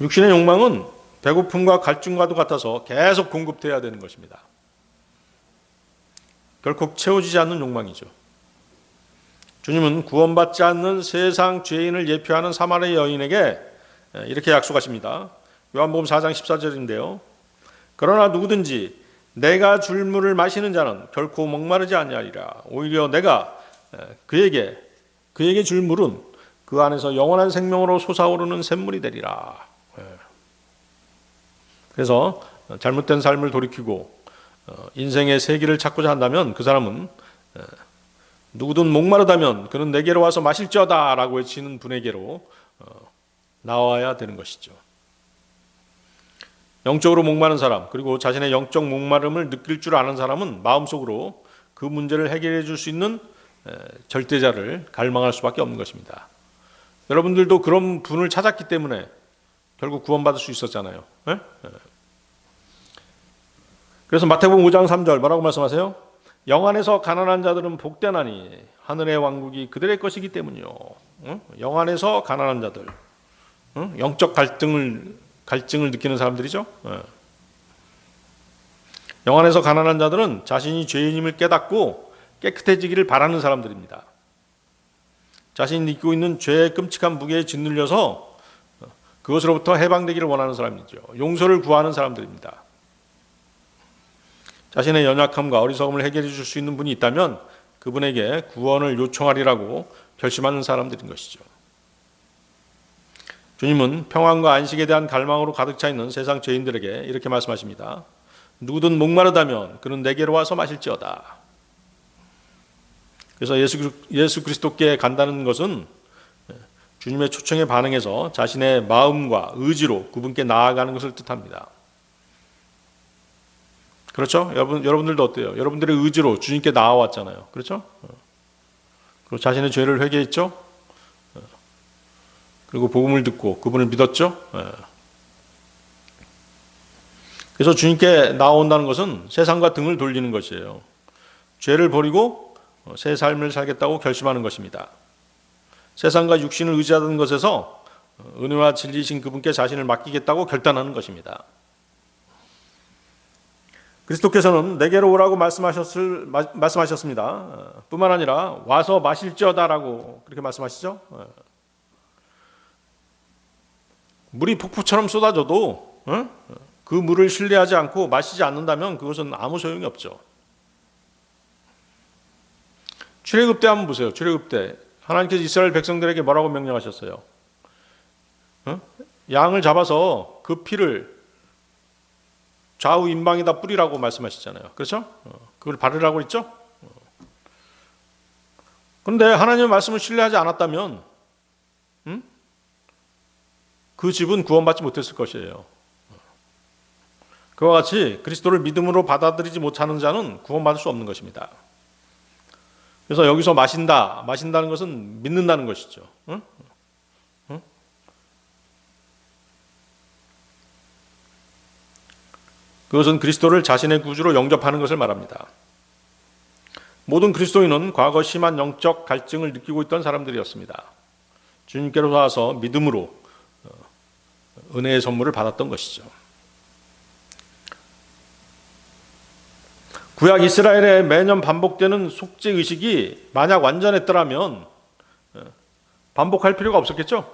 육신의 욕망은 배고픔과 갈증과도 같아서 계속 공급돼야 되는 것입니다. 결코 채워지지 않는 욕망이죠. 주님은 구원받지 않는 세상 죄인을 예표하는 사마리아 여인에게 이렇게 약속하십니다. 요한복음 4장 14절인데요. 그러나 누구든지 내가 줄 물을 마시는 자는 결코 목마르지 아니하리라. 오히려 내가 그에게 줄 물은 그 안에서 영원한 생명으로 솟아오르는 샘물이 되리라. 그래서 잘못된 삶을 돌이키고 인생의 세기를 찾고자 한다면 그 사람은 누구든 목마르다면 그는 내게로 와서 마실지어다 라고 외치는 분에게로 나와야 되는 것이죠. 영적으로 목마른 사람, 그리고 자신의 영적 목마름을 느낄 줄 아는 사람은 마음속으로 그 문제를 해결해 줄 수 있는 절대자를 갈망할 수밖에 없는 것입니다. 여러분들도 그런 분을 찾았기 때문에 결국 구원받을 수 있었잖아요. 그래서 마태복음 5장 3절 뭐라고 말씀하세요? 영 안에서 가난한 자들은 복되나니 하늘의 왕국이 그들의 것이기 때문이요. 영 안에서 가난한 자들, 영적 갈증을 느끼는 사람들이죠. 영 안에서 가난한 자들은 자신이 죄인임을 깨닫고 깨끗해지기를 바라는 사람들입니다. 자신이 느끼고 있는 죄의 끔찍한 무게에 짓눌려서 그것으로부터 해방되기를 원하는 사람이죠. 용서를 구하는 사람들입니다. 자신의 연약함과 어리석음을 해결해 줄 수 있는 분이 있다면 그분에게 구원을 요청하리라고 결심하는 사람들인 것이죠. 주님은 평안과 안식에 대한 갈망으로 가득 차 있는 세상 죄인들에게 이렇게 말씀하십니다. 누구든 목마르다면 그는 내게로 와서 마실지어다. 그래서 예수 그리스도께 간다는 것은 주님의 초청에 반응해서 자신의 마음과 의지로 그분께 나아가는 것을 뜻합니다. 그렇죠? 여러분들도 어때요? 여러분들의 의지로 주님께 나아왔잖아요. 그렇죠? 그리고 자신의 죄를 회개했죠? 그리고 복음을 듣고 그분을 믿었죠? 그래서 주님께 나온다는 것은 세상과 등을 돌리는 것이에요. 죄를 버리고 새 삶을 살겠다고 결심하는 것입니다. 세상과 육신을 의지하던 것에서 은혜와 진리이신 그분께 자신을 맡기겠다고 결단하는 것입니다. 그리스도께서는 내게로 오라고 말씀하셨습니다. 뿐만 아니라 와서 마실지어다라고 그렇게 말씀하시죠. 물이 폭포처럼 쏟아져도 그 물을 신뢰하지 않고 마시지 않는다면 그것은 아무 소용이 없죠. 출애굽 때 한번 보세요. 출애굽 때 하나님께서 이스라엘 백성들에게 뭐라고 명령하셨어요? 양을 잡아서 그 피를 좌우 임방에다 뿌리라고 말씀하시잖아요. 그렇죠? 그걸 바르라고 했죠? 그런데 하나님의 말씀을 신뢰하지 않았다면 그 집은 구원받지 못했을 것이에요. 그와 같이 그리스도를 믿음으로 받아들이지 못하는 자는 구원받을 수 없는 것입니다. 그래서 여기서 마신다는 것은 믿는다는 것이죠. 그것은 그리스도를 자신의 구주로 영접하는 것을 말합니다. 모든 그리스도인은 과거 심한 영적 갈증을 느끼고 있던 사람들이었습니다. 주님께로 와서 믿음으로 은혜의 선물을 받았던 것이죠. 구약 이스라엘에 매년 반복되는 속죄 의식이 만약 완전했더라면 반복할 필요가 없었겠죠.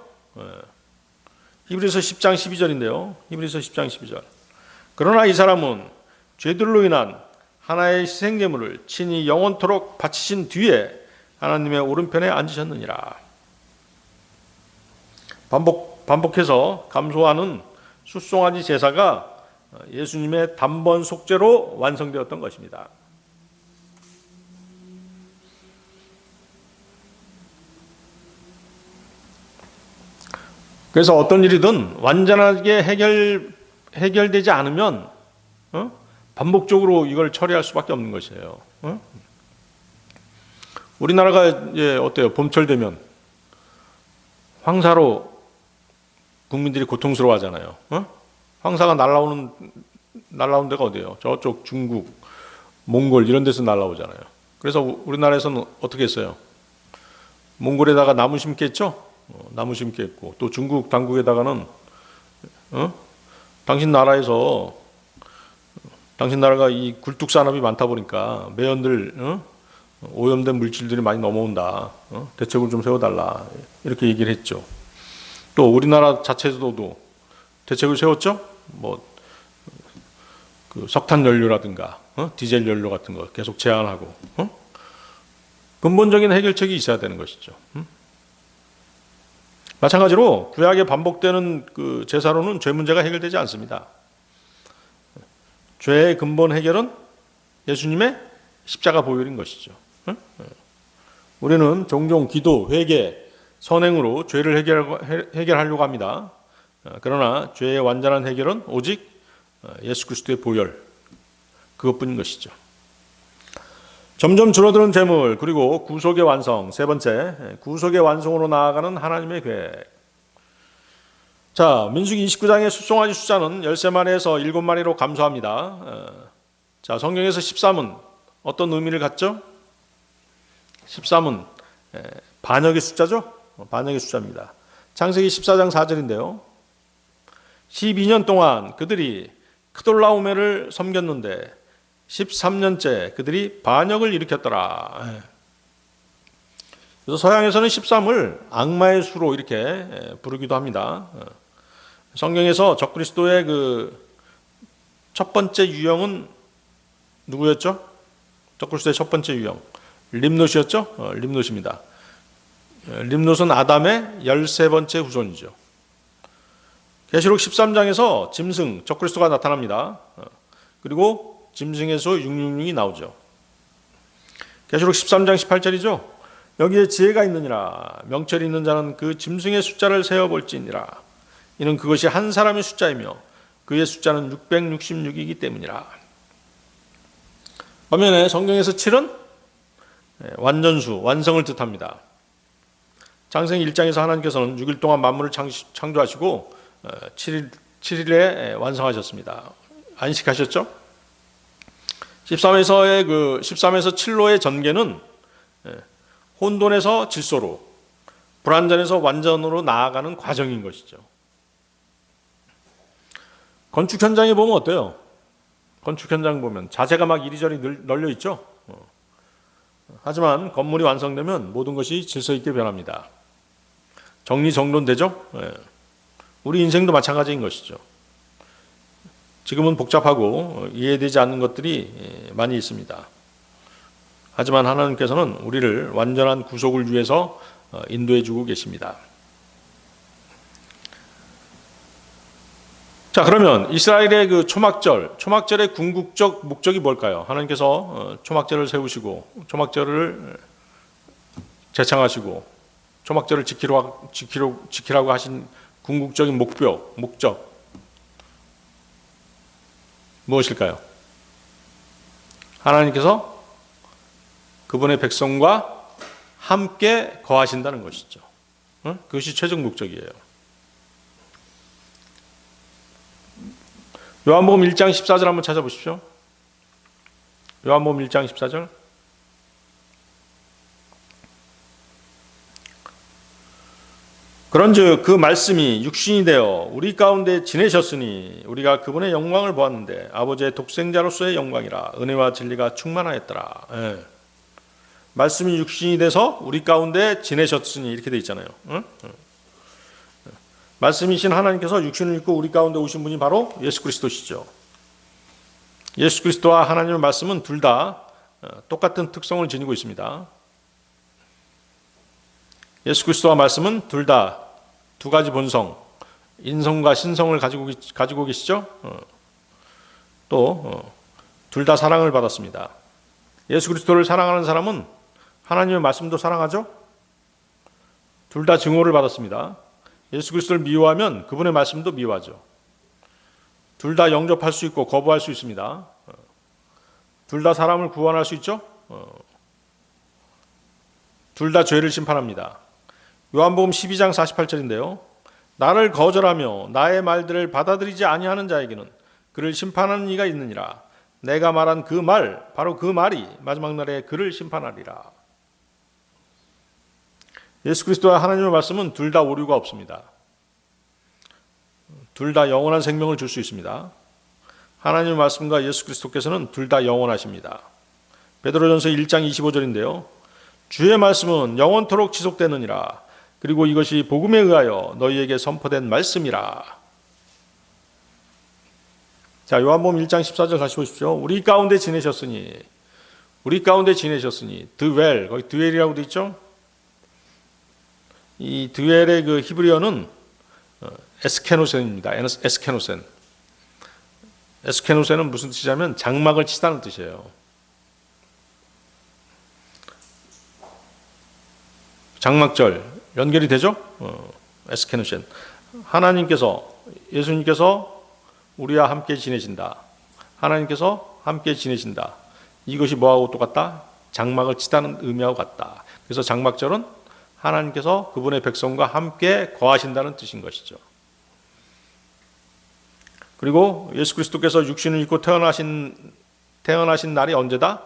히브리서 10장 12절인데요. 히브리서 10장 12절. 그러나 이 사람은 죄들로 인한 하나의 희생제물을 친히 영원토록 바치신 뒤에 하나님의 오른편에 앉으셨느니라. 반복해서 감소하는 숫송아지 제사가 예수님의 단번 속죄로 완성되었던 것입니다. 그래서 어떤 일이든 완전하게 해결되지 않으면 반복적으로 이걸 처리할 수밖에 없는 것이에요. 우리나라가 이제 어때요? 봄철 되면 황사로 국민들이 고통스러워하잖아요. 황사가 날라오는 데가 어디예요? 저쪽 중국, 몽골 이런 데서 날라오잖아요. 그래서 우리나라에서는 어떻게 했어요? 몽골에다가 나무 심겠죠? 나무 심겠고 또 중국 당국에다가는 당신 나라가 이 굴뚝 산업이 많다 보니까 매연들 오염된 물질들이 많이 넘어온다. 대책을 좀 세워달라. 이렇게 얘기를 했죠. 또 우리나라 자체에서도 대책을 세웠죠. 그 석탄 연료라든가 디젤 연료 같은 거 계속 제한하고 근본적인 해결책이 있어야 되는 것이죠. 마찬가지로 구약에 반복되는 그 제사로는 죄 문제가 해결되지 않습니다. 죄의 근본 해결은 예수님의 십자가 보혈인 것이죠. 우리는 종종 기도, 회개, 선행으로 죄를 해결하려고 합니다. 그러나 죄의 완전한 해결은 오직 예수 그리스도의 보혈, 그것뿐인 것이죠. 점점 줄어드는 재물, 그리고 구속의 완성, 세 번째, 구속의 완성으로 나아가는 하나님의 계획. 자, 민수기 29장의 숫송아지 숫자는 13마리에서 7마리로 감소합니다. 자, 성경에서 13은 어떤 의미를 갖죠? 13은 반역의 숫자죠? 반역의 숫자입니다. 창세기 14장 4절인데요. 12년 동안 그들이 크돌라오메를 섬겼는데 13년째 그들이 반역을 일으켰더라. 그래서 서양에서는 13을 악마의 수로 이렇게 부르기도 합니다. 성경에서 적그리스도의 그 첫 번째 유형은 누구였죠? 적그리스도의 첫 번째 유형 림롯이었죠? 림롯입니다. 림롯은 아담의 13번째 후손이죠. 계시록 13장에서 짐승 적그리스도가 나타납니다. 그리고 짐승에서 666이 나오죠. 계시록 13장 18절이죠. 여기에 지혜가 있느니라. 명철이 있는 자는 그 짐승의 숫자를 세어볼지니라. 이는 그것이 한 사람의 숫자이며 그의 숫자는 666이기 때문이라. 반면에 성경에서 7은 완전수, 완성을 뜻합니다. 창세기 1장에서 하나님께서는 6일 동안 만물을 창조하시고 7일에 완성하셨습니다. 안식하셨죠? 13에서 7로의 전개는 혼돈에서 질서로, 불완전에서 완전으로 나아가는 과정인 것이죠. 건축 현장에 보면 어때요? 건축 현장 보면 자재가 막 이리저리 널려 있죠. 하지만 건물이 완성되면 모든 것이 질서 있게 변합니다. 정리정돈되죠. 우리 인생도 마찬가지인 것이죠. 지금은 복잡하고 이해되지 않는 것들이 많이 있습니다. 하지만 하나님께서는 우리를 완전한 구속을 위해서 인도해 주고 계십니다. 자, 그러면 이스라엘의 그 초막절의 궁극적 목적이 뭘까요? 하나님께서 초막절을 세우시고 초막절을 제창하시고 초막절을 지키라고 하신 궁극적인 목적 무엇일까요? 하나님께서 그분의 백성과 함께 거하신다는 것이죠. 그것이 최종 목적이에요. 요한복음 1장 14절 한번 찾아보십시오. 요한복음 1장 14절. 그런즉 그 말씀이 육신이 되어 우리 가운데 지내셨으니 우리가 그분의 영광을 보았는데 아버지의 독생자로서의 영광이라 은혜와 진리가 충만하였더라. 말씀이 육신이 돼서 우리 가운데 지내셨으니 이렇게 돼 있잖아요. 말씀이신 하나님께서 육신을 입고 우리 가운데 오신 분이 바로 예수 그리스도시죠. 예수 그리스도와 하나님의 말씀은 둘 다 똑같은 특성을 지니고 있습니다. 예수 그리스도와 말씀은 둘 다 두 가지 본성, 인성과 신성을 가지고 계시죠. 또 둘 다 사랑을 받았습니다. 예수 그리스도를 사랑하는 사람은 하나님의 말씀도 사랑하죠. 둘 다 증오를 받았습니다. 예수 그리스도를 미워하면 그분의 말씀도 미워하죠. 둘 다 영접할 수 있고 거부할 수 있습니다. 둘 다 사람을 구원할 수 있죠. 둘 다 죄를 심판합니다. 요한복음 12장 48절인데요. 나를 거절하며 나의 말들을 받아들이지 아니하는 자에게는 그를 심판하는 이가 있느니라. 내가 말한 그 말, 바로 그 말이 마지막 날에 그를 심판하리라. 예수 그리스도와 하나님의 말씀은 둘 다 오류가 없습니다. 둘 다 영원한 생명을 줄 수 있습니다. 하나님의 말씀과 예수 그리스도께서는 둘 다 영원하십니다. 베드로전서 1장 25절인데요. 주의 말씀은 영원토록 지속되느니라. 그리고 이것이 복음에 의하여 너희에게 선포된 말씀이라. 자, 요한복음 1장 14절 다시 보십시오. 우리 가운데 지내셨으니 드웰, 거기 드웰이라고 되어 있죠. 이 드웰의 그 히브리어는 에스케노센입니다. 에스케노센. 에스케노센은 무슨 뜻이냐면 장막을 치다는 뜻이에요. 장막절 연결이 되죠? 에스케노센. 하나님께서, 예수님께서 우리와 함께 지내신다. 하나님께서 함께 지내신다. 이것이 뭐하고 똑같다? 장막을 치다는 의미하고 같다. 그래서 장막절은 하나님께서 그분의 백성과 함께 거하신다는 뜻인 것이죠. 그리고 예수 그리스도께서 육신을 입고 태어나신 날이 언제다?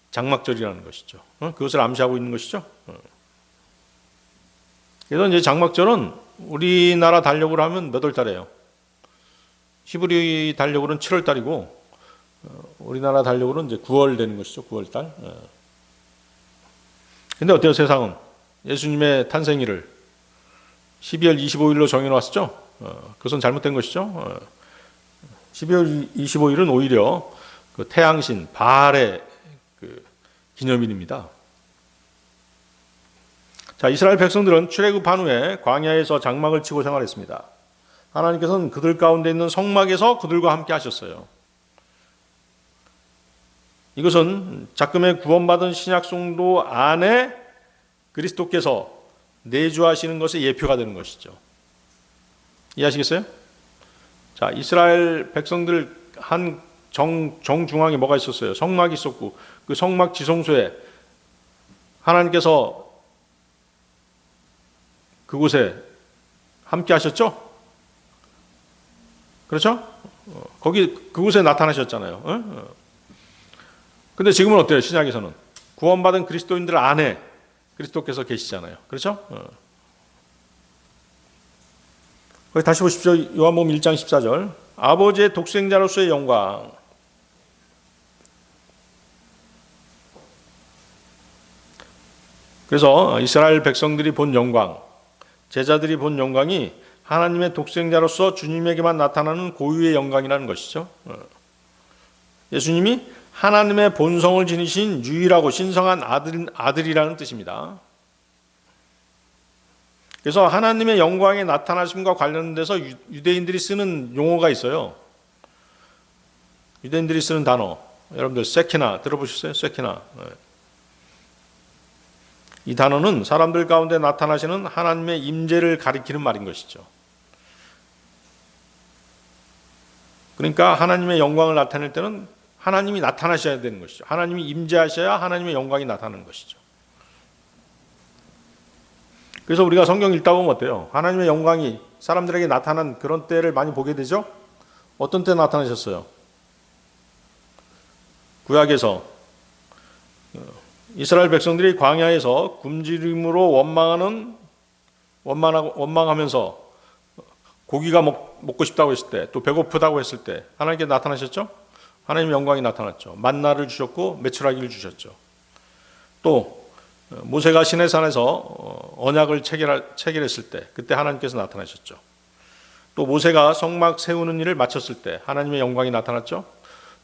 장막절이라는 것이죠. 그것을 암시하고 있는 것이죠. 그래서 이제 장막절은 우리나라 달력으로 하면 몇 월 달이에요? 히브리 달력으로는 7월 달이고 우리나라 달력으로는 이제 9월 되는 것이죠. 9월 달. 근데 어때요, 세상은? 예수님의 탄생일을 12월 25일로 정해놨었죠. 그것은 잘못된 것이죠. 12월 25일은 오히려 그 태양신 바알의 그 기념일입니다. 자, 이스라엘 백성들은 출애굽한 후에 광야에서 장막을 치고 생활했습니다. 하나님께서는 그들 가운데 있는 성막에서 그들과 함께 하셨어요. 이것은 작금에 구원받은 신약 성도 안에 그리스도께서 내주하시는 것의 예표가 되는 것이죠. 이해하시겠어요? 자, 이스라엘 백성들 한 정중앙에 뭐가 있었어요? 성막이 있었고, 그 성막 지성소에 하나님께서 그곳에 함께 하셨죠? 그렇죠? 그곳에 나타나셨잖아요. 근데 지금은 어때요? 신약에서는 구원받은 그리스도인들 안에 그리스도께서 계시잖아요. 그렇죠? 거기 다시 보십시오. 요한복음 1장 14절. 아버지의 독생자로서의 영광. 그래서 이스라엘 백성들이 본 영광, 제자들이 본 영광이 하나님의 독생자로서 주님에게만 나타나는 고유의 영광이라는 것이죠. 예수님이 하나님의 본성을 지니신 유일하고 신성한 아들이라는 뜻입니다. 그래서 하나님의 영광의 나타나심과 관련돼서 유대인들이 쓰는 용어가 있어요. 유대인들이 쓰는 단어, 여러분들 세키나 들어보셨어요? 세키나. 이 단어는 사람들 가운데 나타나시는 하나님의 임재를 가리키는 말인 것이죠. 그러니까 하나님의 영광을 나타낼 때는 하나님이 나타나셔야 되는 것이죠. 하나님이 임재하셔야 하나님의 영광이 나타나는 것이죠. 그래서 우리가 성경 읽다 보면 어때요? 하나님의 영광이 사람들에게 나타난 그런 때를 많이 보게 되죠? 어떤 때 나타나셨어요? 구약에서 이스라엘 백성들이 광야에서 굶주림으로 원망하면서 고기가 먹고 싶다고 했을 때, 또 배고프다고 했을 때 하나님께 나타나셨죠? 하나님의 영광이 나타났죠. 만나를 주셨고 메추라기를 주셨죠. 또 모세가 시내산에서 언약을 체결했을 때 그때 하나님께서 나타나셨죠. 또 모세가 성막 세우는 일을 마쳤을 때 하나님의 영광이 나타났죠.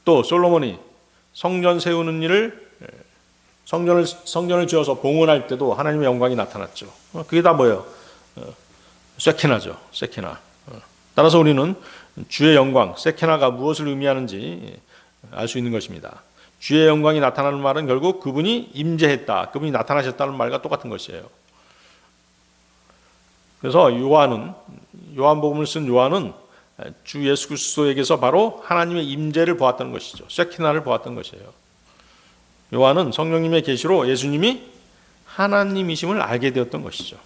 또 솔로몬이 성전 세우는 일을 성전을 지어서 봉헌할 때도 하나님의 영광이 나타났죠. 그게 다 뭐예요? 세키나죠. 세키나. 따라서 우리는 주의 영광, 세키나가 무엇을 의미하는지 알 수 있는 것입니다. 주의 영광이 나타나는 말은 결국 그분이 임재했다, 그분이 나타나셨다는 말과 똑같은 것이에요. 그래서 요한복음을 쓴 요한은 주 예수 그리스도에게서 바로 하나님의 임재를 보았다는 것이죠. 세키나를 보았던 것이에요. 요한은 성령님의 계시로 예수님이 하나님이심을 알게 되었던 것이죠.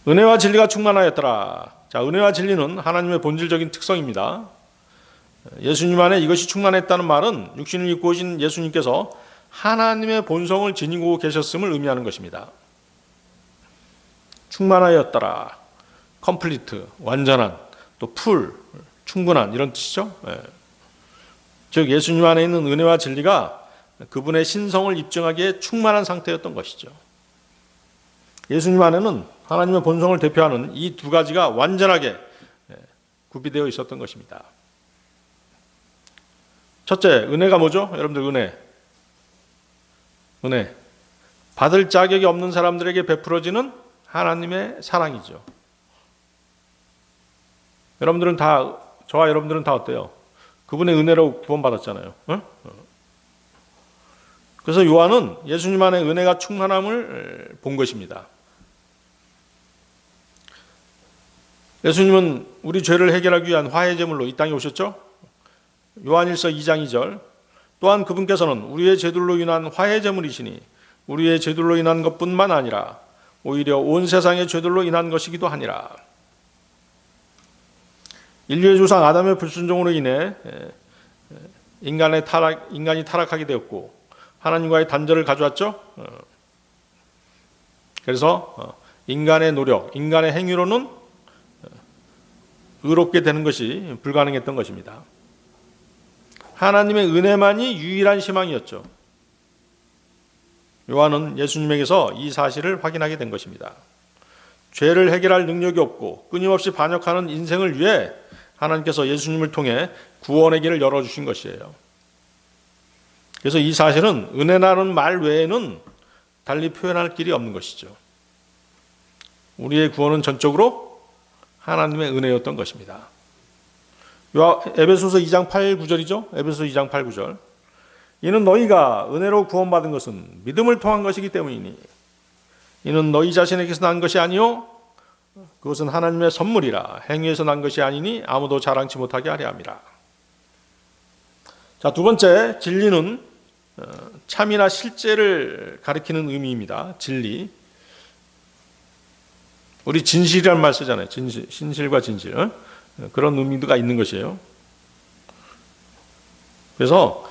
은혜와 진리가 충만하였더라. 자, 은혜와 진리는 하나님의 본질적인 특성입니다. 예수님 안에 이것이 충만했다는 말은 육신을 입고 오신 예수님께서 하나님의 본성을 지니고 계셨음을 의미하는 것입니다. 충만하였더라. 컴플리트, 완전한, 또 풀, 충분한 이런 뜻이죠. 즉 예수님 안에 있는 은혜와 진리가 그분의 신성을 입증하기에 충만한 상태였던 것이죠. 예수님 안에는 하나님의 본성을 대표하는 이 두 가지가 완전하게 구비되어 있었던 것입니다. 첫째, 은혜가 뭐죠? 여러분들 은혜. 받을 자격이 없는 사람들에게 베풀어지는 하나님의 사랑이죠. 저와 여러분들은 다 어때요? 그분의 은혜로 구원받았잖아요. 그래서 요한은 예수님 안에 은혜가 충만함을 본 것입니다. 예수님은 우리 죄를 해결하기 위한 화해 제물로 이 땅에 오셨죠? 요한일서 2장 2절. 또한 그분께서는 우리의 죄들로 인한 화해 제물이시니 우리의 죄들로 인한 것뿐만 아니라 오히려 온 세상의 죄들로 인한 것이기도 하니라. 인류의 조상 아담의 불순종으로 인해 인간이 타락하게 되었고 하나님과의 단절을 가져왔죠. 그래서 인간의 노력, 인간의 행위로는 의롭게 되는 것이 불가능했던 것입니다. 하나님의 은혜만이 유일한 희망이었죠. 요한은 예수님에게서 이 사실을 확인하게 된 것입니다. 죄를 해결할 능력이 없고 끊임없이 반역하는 인생을 위해 하나님께서 예수님을 통해 구원의 길을 열어주신 것이에요. 그래서 이 사실은 은혜라는 말 외에는 달리 표현할 길이 없는 것이죠. 우리의 구원은 전적으로 하나님의 은혜였던 것입니다. 에베소서 2장 8, 9절이죠. 에베소서 2장 8, 9절. 이는 너희가 은혜로 구원받은 것은 믿음을 통한 것이기 때문이니 이는 너희 자신에게서 난 것이 아니요 그것은 하나님의 선물이라. 행위에서 난 것이 아니니 아무도 자랑치 못하게 하려 함이라. 자, 두 번째, 진리는 참이나 실제를 가리키는 의미입니다. 진리. 우리 진실이라는 말 쓰잖아요. 진실과 진실. 그런 의미가 있는 것이에요. 그래서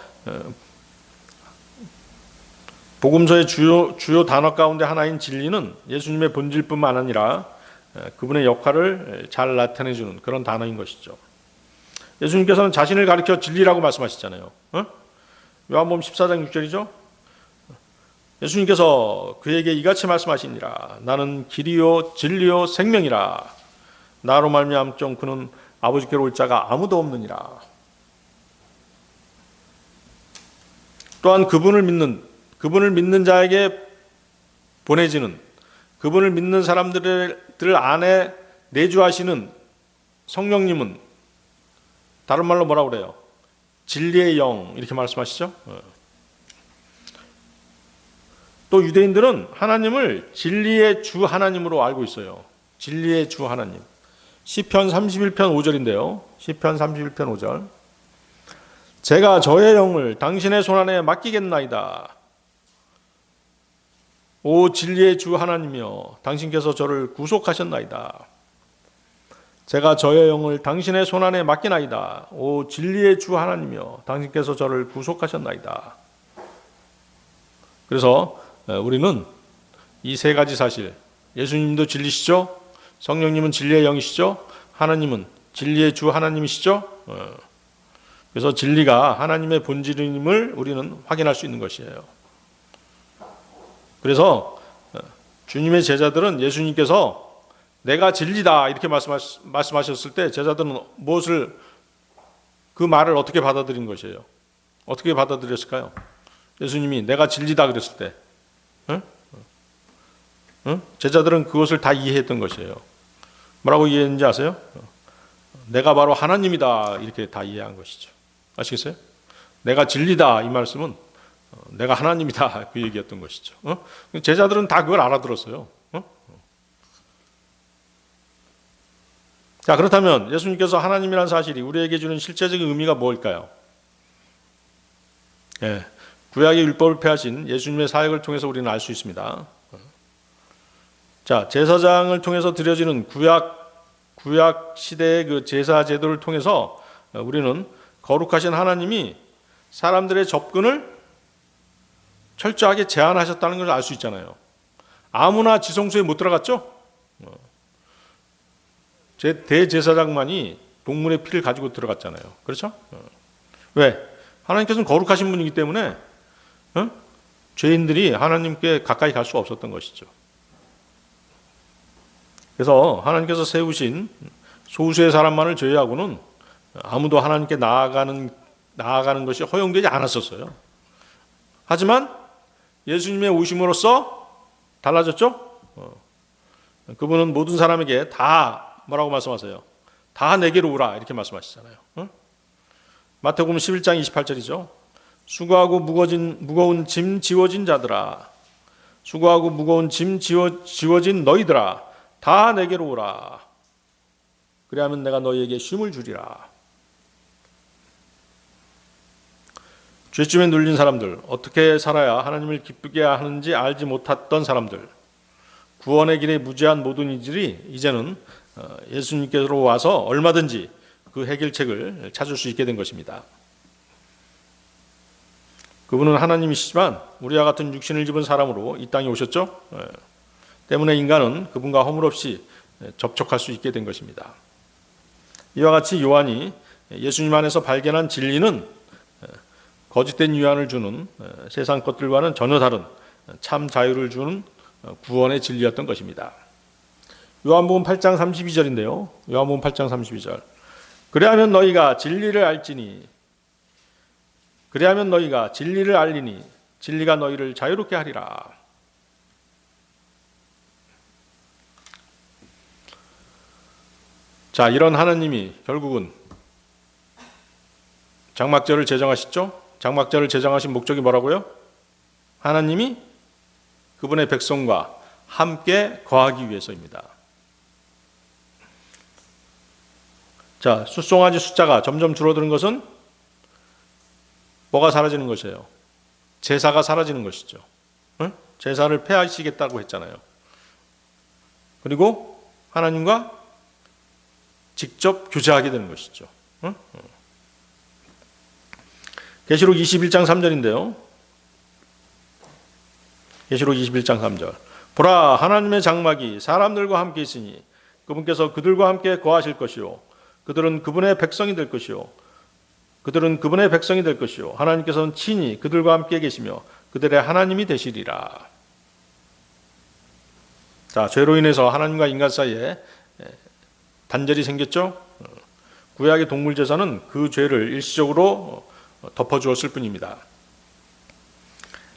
복음서의 주요 단어 가운데 하나인 진리는 예수님의 본질뿐만 아니라 그분의 역할을 잘 나타내주는 그런 단어인 것이죠. 예수님께서는 자신을 가리켜 진리라고 말씀하셨잖아요. 요한복음 14장 6절이죠. 예수님께서 그에게 이같이 말씀하시니라. 나는 길이요 진리요 생명이라. 나로 말미암 그는 아버지께로 올 자가 아무도 없느니라. 또한 그분을 믿는 자에게 보내지는, 그분을 믿는 사람들 안에 내주하시는 성령님은 다른 말로 뭐라고 그래요? 진리의 영, 이렇게 말씀하시죠. 또 유대인들은 하나님을 진리의 주 하나님으로 알고 있어요. 진리의 주 하나님. 시편 31편 5절인데요. 시편 31편 5절. 제가 저의 영을 당신의 손안에 맡기겠나이다. 오 진리의 주 하나님이여, 당신께서 저를 구속하셨나이다. 제가 저의 영을 당신의 손안에 맡기나이다. 오 진리의 주 하나님이여, 당신께서 저를 구속하셨나이다. 그래서 우리는 이 세 가지 사실, 예수님도 진리시죠? 성령님은 진리의 영이시죠? 하나님은 진리의 주 하나님이시죠? 그래서 진리가 하나님의 본질임을 우리는 확인할 수 있는 것이에요. 그래서 주님의 제자들은 예수님께서 내가 진리다 이렇게 말씀하셨을 때 제자들은 그 말을 어떻게 받아들인 것이에요? 어떻게 받아들였을까요? 예수님이 내가 진리다 그랬을 때 제자들은 그것을 다 이해했던 것이에요. 뭐라고 이해했는지 아세요? 내가 바로 하나님이다 이렇게 다 이해한 것이죠. 아시겠어요? 내가 진리다 이 말씀은 내가 하나님이다 그 얘기였던 것이죠. 제자들은 다 그걸 알아들었어요. 자, 그렇다면 예수님께서 하나님이라는 사실이 우리에게 주는 실제적인 의미가 뭘까요? 구약의 율법을 폐하신 예수님의 사역을 통해서 우리는 알 수 있습니다. 자, 제사장을 통해서 드려지는 구약 시대의 그 제사 제도를 통해서 우리는 거룩하신 하나님이 사람들의 접근을 철저하게 제한하셨다는 걸 알 수 있잖아요. 아무나 지성소에 못 들어갔죠? 대제사장만이 동물의 피를 가지고 들어갔잖아요. 그렇죠? 왜? 하나님께서는 거룩하신 분이기 때문에 죄인들이 하나님께 가까이 갈 수가 없었던 것이죠. 그래서 하나님께서 세우신 소수의 사람만을 제외하고는 아무도 하나님께 나아가는 것이 허용되지 않았었어요. 하지만 예수님의 오심으로써 달라졌죠? 그분은 모든 사람에게 다 뭐라고 말씀하세요? 다 내게로 오라 이렇게 말씀하시잖아요. 마태복음 11장 28절이죠. 수고하고 무거운 짐 지워진 자들아, 수고하고 무거운 짐 지워진 너희들아, 다 내게로 오라. 그리하면 내가 너희에게 쉼을 주리라. 죄쯤에 눌린 사람들, 어떻게 살아야 하나님을 기쁘게 하는지 알지 못했던 사람들, 구원의 길에 무지한 모든 이들이 이제는 예수님께로 와서 얼마든지 그 해결책을 찾을 수 있게 된 것입니다. 그분은 하나님이시지만 우리와 같은 육신을 입은 사람으로 이 땅에 오셨죠. 때문에 인간은 그분과 허물없이 접촉할 수 있게 된 것입니다. 이와 같이 요한이 예수님 안에서 발견한 진리는 거짓된 유한을 주는 세상 것들과는 전혀 다른 참 자유를 주는 구원의 진리였던 것입니다. 요한복음 8장 32절인데요. 요한복음 8장 32절. 그리하면 너희가 진리를 알리니 진리가 너희를 자유롭게 하리라. 자, 이런 하나님이 결국은 장막절을 제정하셨죠. 장막절을 제정하신 목적이 뭐라고요? 하나님이 그분의 백성과 함께 거하기 위해서입니다. 자, 숫송아지 숫자가 점점 줄어드는 것은 뭐가 사라지는 것이에요? 제사가 사라지는 것이죠. 응? 제사를 폐하시겠다고 했잖아요. 그리고 하나님과 직접 교제하게 되는 것이죠. 응? 계시록 21장 3절인데요. 계시록 21장 3절. 보라, 하나님의 장막이 사람들과 함께 있으니 그분께서 그들과 함께 거하실 것이요 그들은 그분의 백성이 될 것이요 그들은 그분의 백성이 될 것이요 하나님께서는 친히 그들과 함께 계시며 그들의 하나님이 되시리라. 자, 죄로 인해서 하나님과 인간 사이에 단절이 생겼죠. 구약의 동물 제사는 그 죄를 일시적으로 덮어주었을 뿐입니다.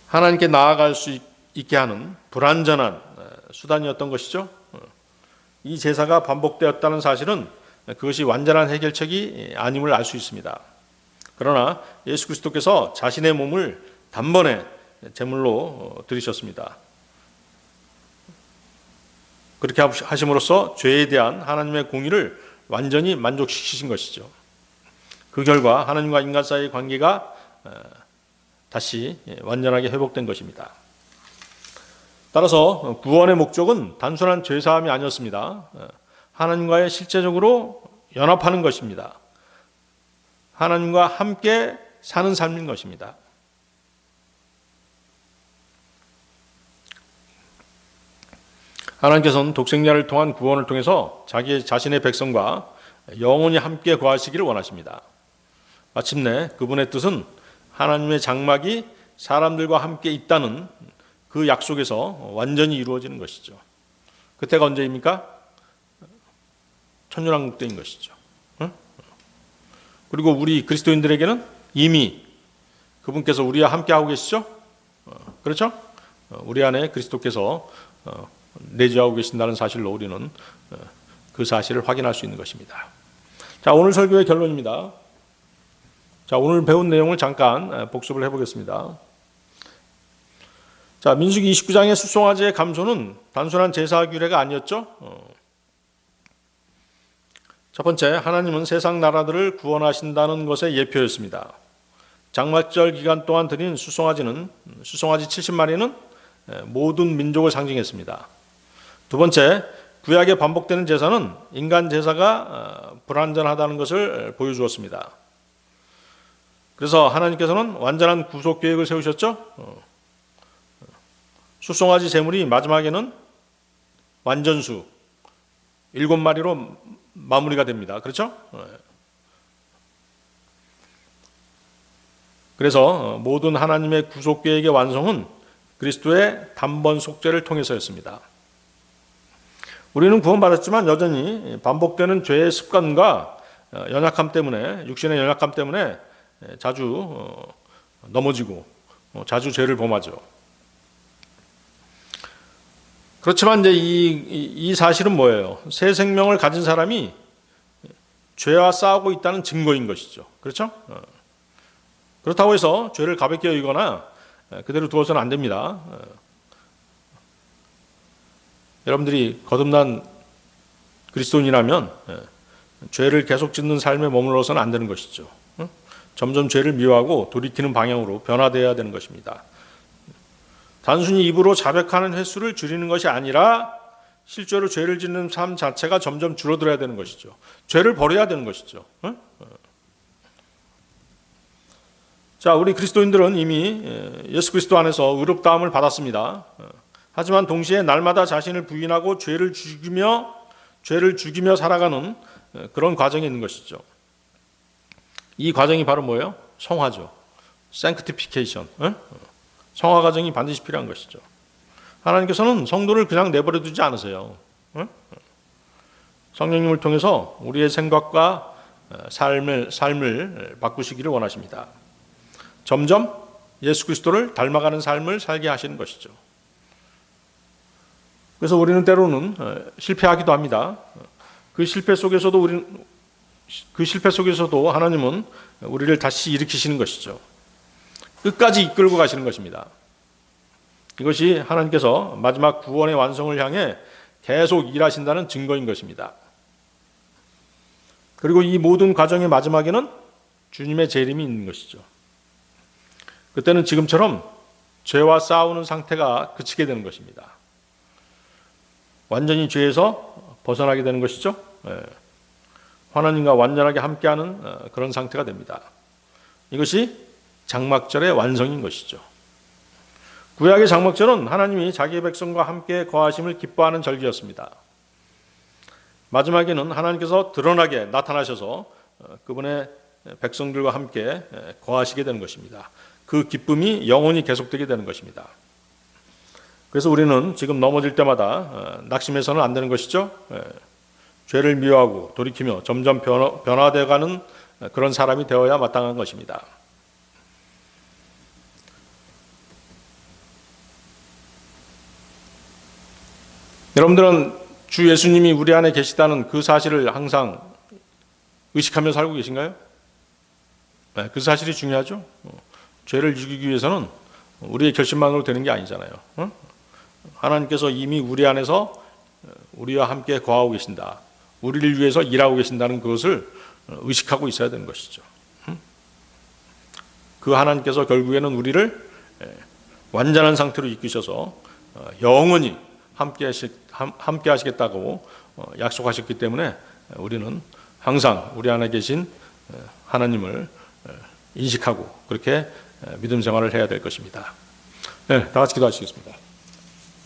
하나님께 나아갈 수 있게 하는 불완전한 수단이었던 것이죠. 이 제사가 반복되었다는 사실은 그것이 완전한 해결책이 아님을 알 수 있습니다. 그러나 예수 그리스도께서 자신의 몸을 단번에 제물로 드리셨습니다. 그렇게 하심으로써 죄에 대한 하나님의 공의를 완전히 만족시키신 것이죠. 그 결과 하나님과 인간 사이의 관계가 다시 완전하게 회복된 것입니다. 따라서 구원의 목적은 단순한 죄사함이 아니었습니다. 하나님과의 실제적으로 연합하는 것입니다. 하나님과 함께 사는 삶인 것입니다. 하나님께서는 독생자를 통한 구원을 통해서 자신의 백성과 영원히 함께 거하시기를 원하십니다. 마침내 그분의 뜻은 하나님의 장막이 사람들과 함께 있다는 그 약속에서 완전히 이루어지는 것이죠. 그때가 언제입니까? 천년왕국 때인 것이죠. 그리고 우리 그리스도인들에게는 이미 그분께서 우리와 함께하고 계시죠? 그렇죠? 우리 안에 그리스도께서 내주하고 계신다는 사실로 우리는 그 사실을 확인할 수 있는 것입니다. 자, 오늘 설교의 결론입니다. 자, 오늘 배운 내용을 잠깐 복습을 해보겠습니다. 자, 민수기 29장의 숫송아지의 감소는 단순한 제사 규례가 아니었죠. 첫 번째, 하나님은 세상 나라들을 구원하신다는 것의 예표였습니다. 장막절 기간 동안 드린 숫송아지 70마리는 모든 민족을 상징했습니다. 두 번째, 구약에 반복되는 제사는 인간 제사가 불완전하다는 것을 보여주었습니다. 그래서 하나님께서는 완전한 구속 계획을 세우셨죠. 숫송아지 제물이 마지막에는 완전수 7마리로 마무리가 됩니다. 그렇죠? 그래서 모든 하나님의 구속 계획의 완성은 그리스도의 단번 속죄를 통해서였습니다. 우리는 구원받았지만 여전히 반복되는 죄의 습관과 연약함 때문에, 육신의 연약함 때문에 자주 넘어지고 자주 죄를 범하죠. 그렇지만 이제 이 사실은 뭐예요? 새 생명을 가진 사람이 죄와 싸우고 있다는 증거인 것이죠. 그렇죠? 그렇다고 해서 죄를 가볍게 여기거나 그대로 두어서는 안 됩니다. 여러분들이 거듭난 그리스도인이라면 죄를 계속 짓는 삶에 머물러서는 안 되는 것이죠. 점점 죄를 미워하고 돌이키는 방향으로 변화되어야 되는 것입니다. 단순히 입으로 자백하는 횟수를 줄이는 것이 아니라 실제로 죄를 짓는 삶 자체가 점점 줄어들어야 되는 것이죠. 죄를 버려야 되는 것이죠. 자, 우리 그리스도인들은 이미 예수 그리스도 안에서 의롭다함을 받았습니다. 하지만 동시에 날마다 자신을 부인하고 죄를 죽이며 살아가는 그런 과정이 있는 것이죠. 이 과정이 바로 뭐예요? 성화죠. sanctification. 성화 과정이 반드시 필요한 것이죠. 하나님께서는 성도를 그냥 내버려 두지 않으세요. 성령님을 통해서 우리의 생각과 삶을 바꾸시기를 원하십니다. 점점 예수 그리스도를 닮아가는 삶을 살게 하시는 것이죠. 그래서 우리는 때로는 실패하기도 합니다. 그 실패 속에서도 하나님은 우리를 다시 일으키시는 것이죠. 끝까지 이끌고 가시는 것입니다. 이것이 하나님께서 마지막 구원의 완성을 향해 계속 일하신다는 증거인 것입니다. 그리고 이 모든 과정의 마지막에는 주님의 재림이 있는 것이죠. 그때는 지금처럼 죄와 싸우는 상태가 그치게 되는 것입니다. 완전히 죄에서 벗어나게 되는 것이죠. 하나님과 완전하게 함께하는 그런 상태가 됩니다. 이것이 장막절의 완성인 것이죠. 구약의 장막절은 하나님이 자기의 백성과 함께 거하심을 기뻐하는 절기였습니다. 마지막에는 하나님께서 드러나게 나타나셔서 그분의 백성들과 함께 거하시게 되는 것입니다. 그 기쁨이 영원히 계속되게 되는 것입니다. 그래서 우리는 지금 넘어질 때마다 낙심해서는 안 되는 것이죠. 죄를 미워하고 돌이키며 점점 변화되어가는 그런 사람이 되어야 마땅한 것입니다. 여러분들은 주 예수님이 우리 안에 계시다는 그 사실을 항상 의식하며 살고 계신가요? 그 사실이 중요하죠. 죄를 죽이기 위해서는 우리의 결심만으로 되는 게 아니잖아요. 하나님께서 이미 우리 안에서 우리와 함께 거하고 계신다. 우리를 위해서 일하고 계신다는 그것을 의식하고 있어야 되는 것이죠. 그 하나님께서 결국에는 우리를 완전한 상태로 이끄셔서 영원히 함께 하시겠다고 약속하셨기 때문에 우리는 항상 우리 안에 계신 하나님을 인식하고 그렇게 믿음 생활을 해야 될 것입니다. 네, 다 같이 기도하시겠습니다.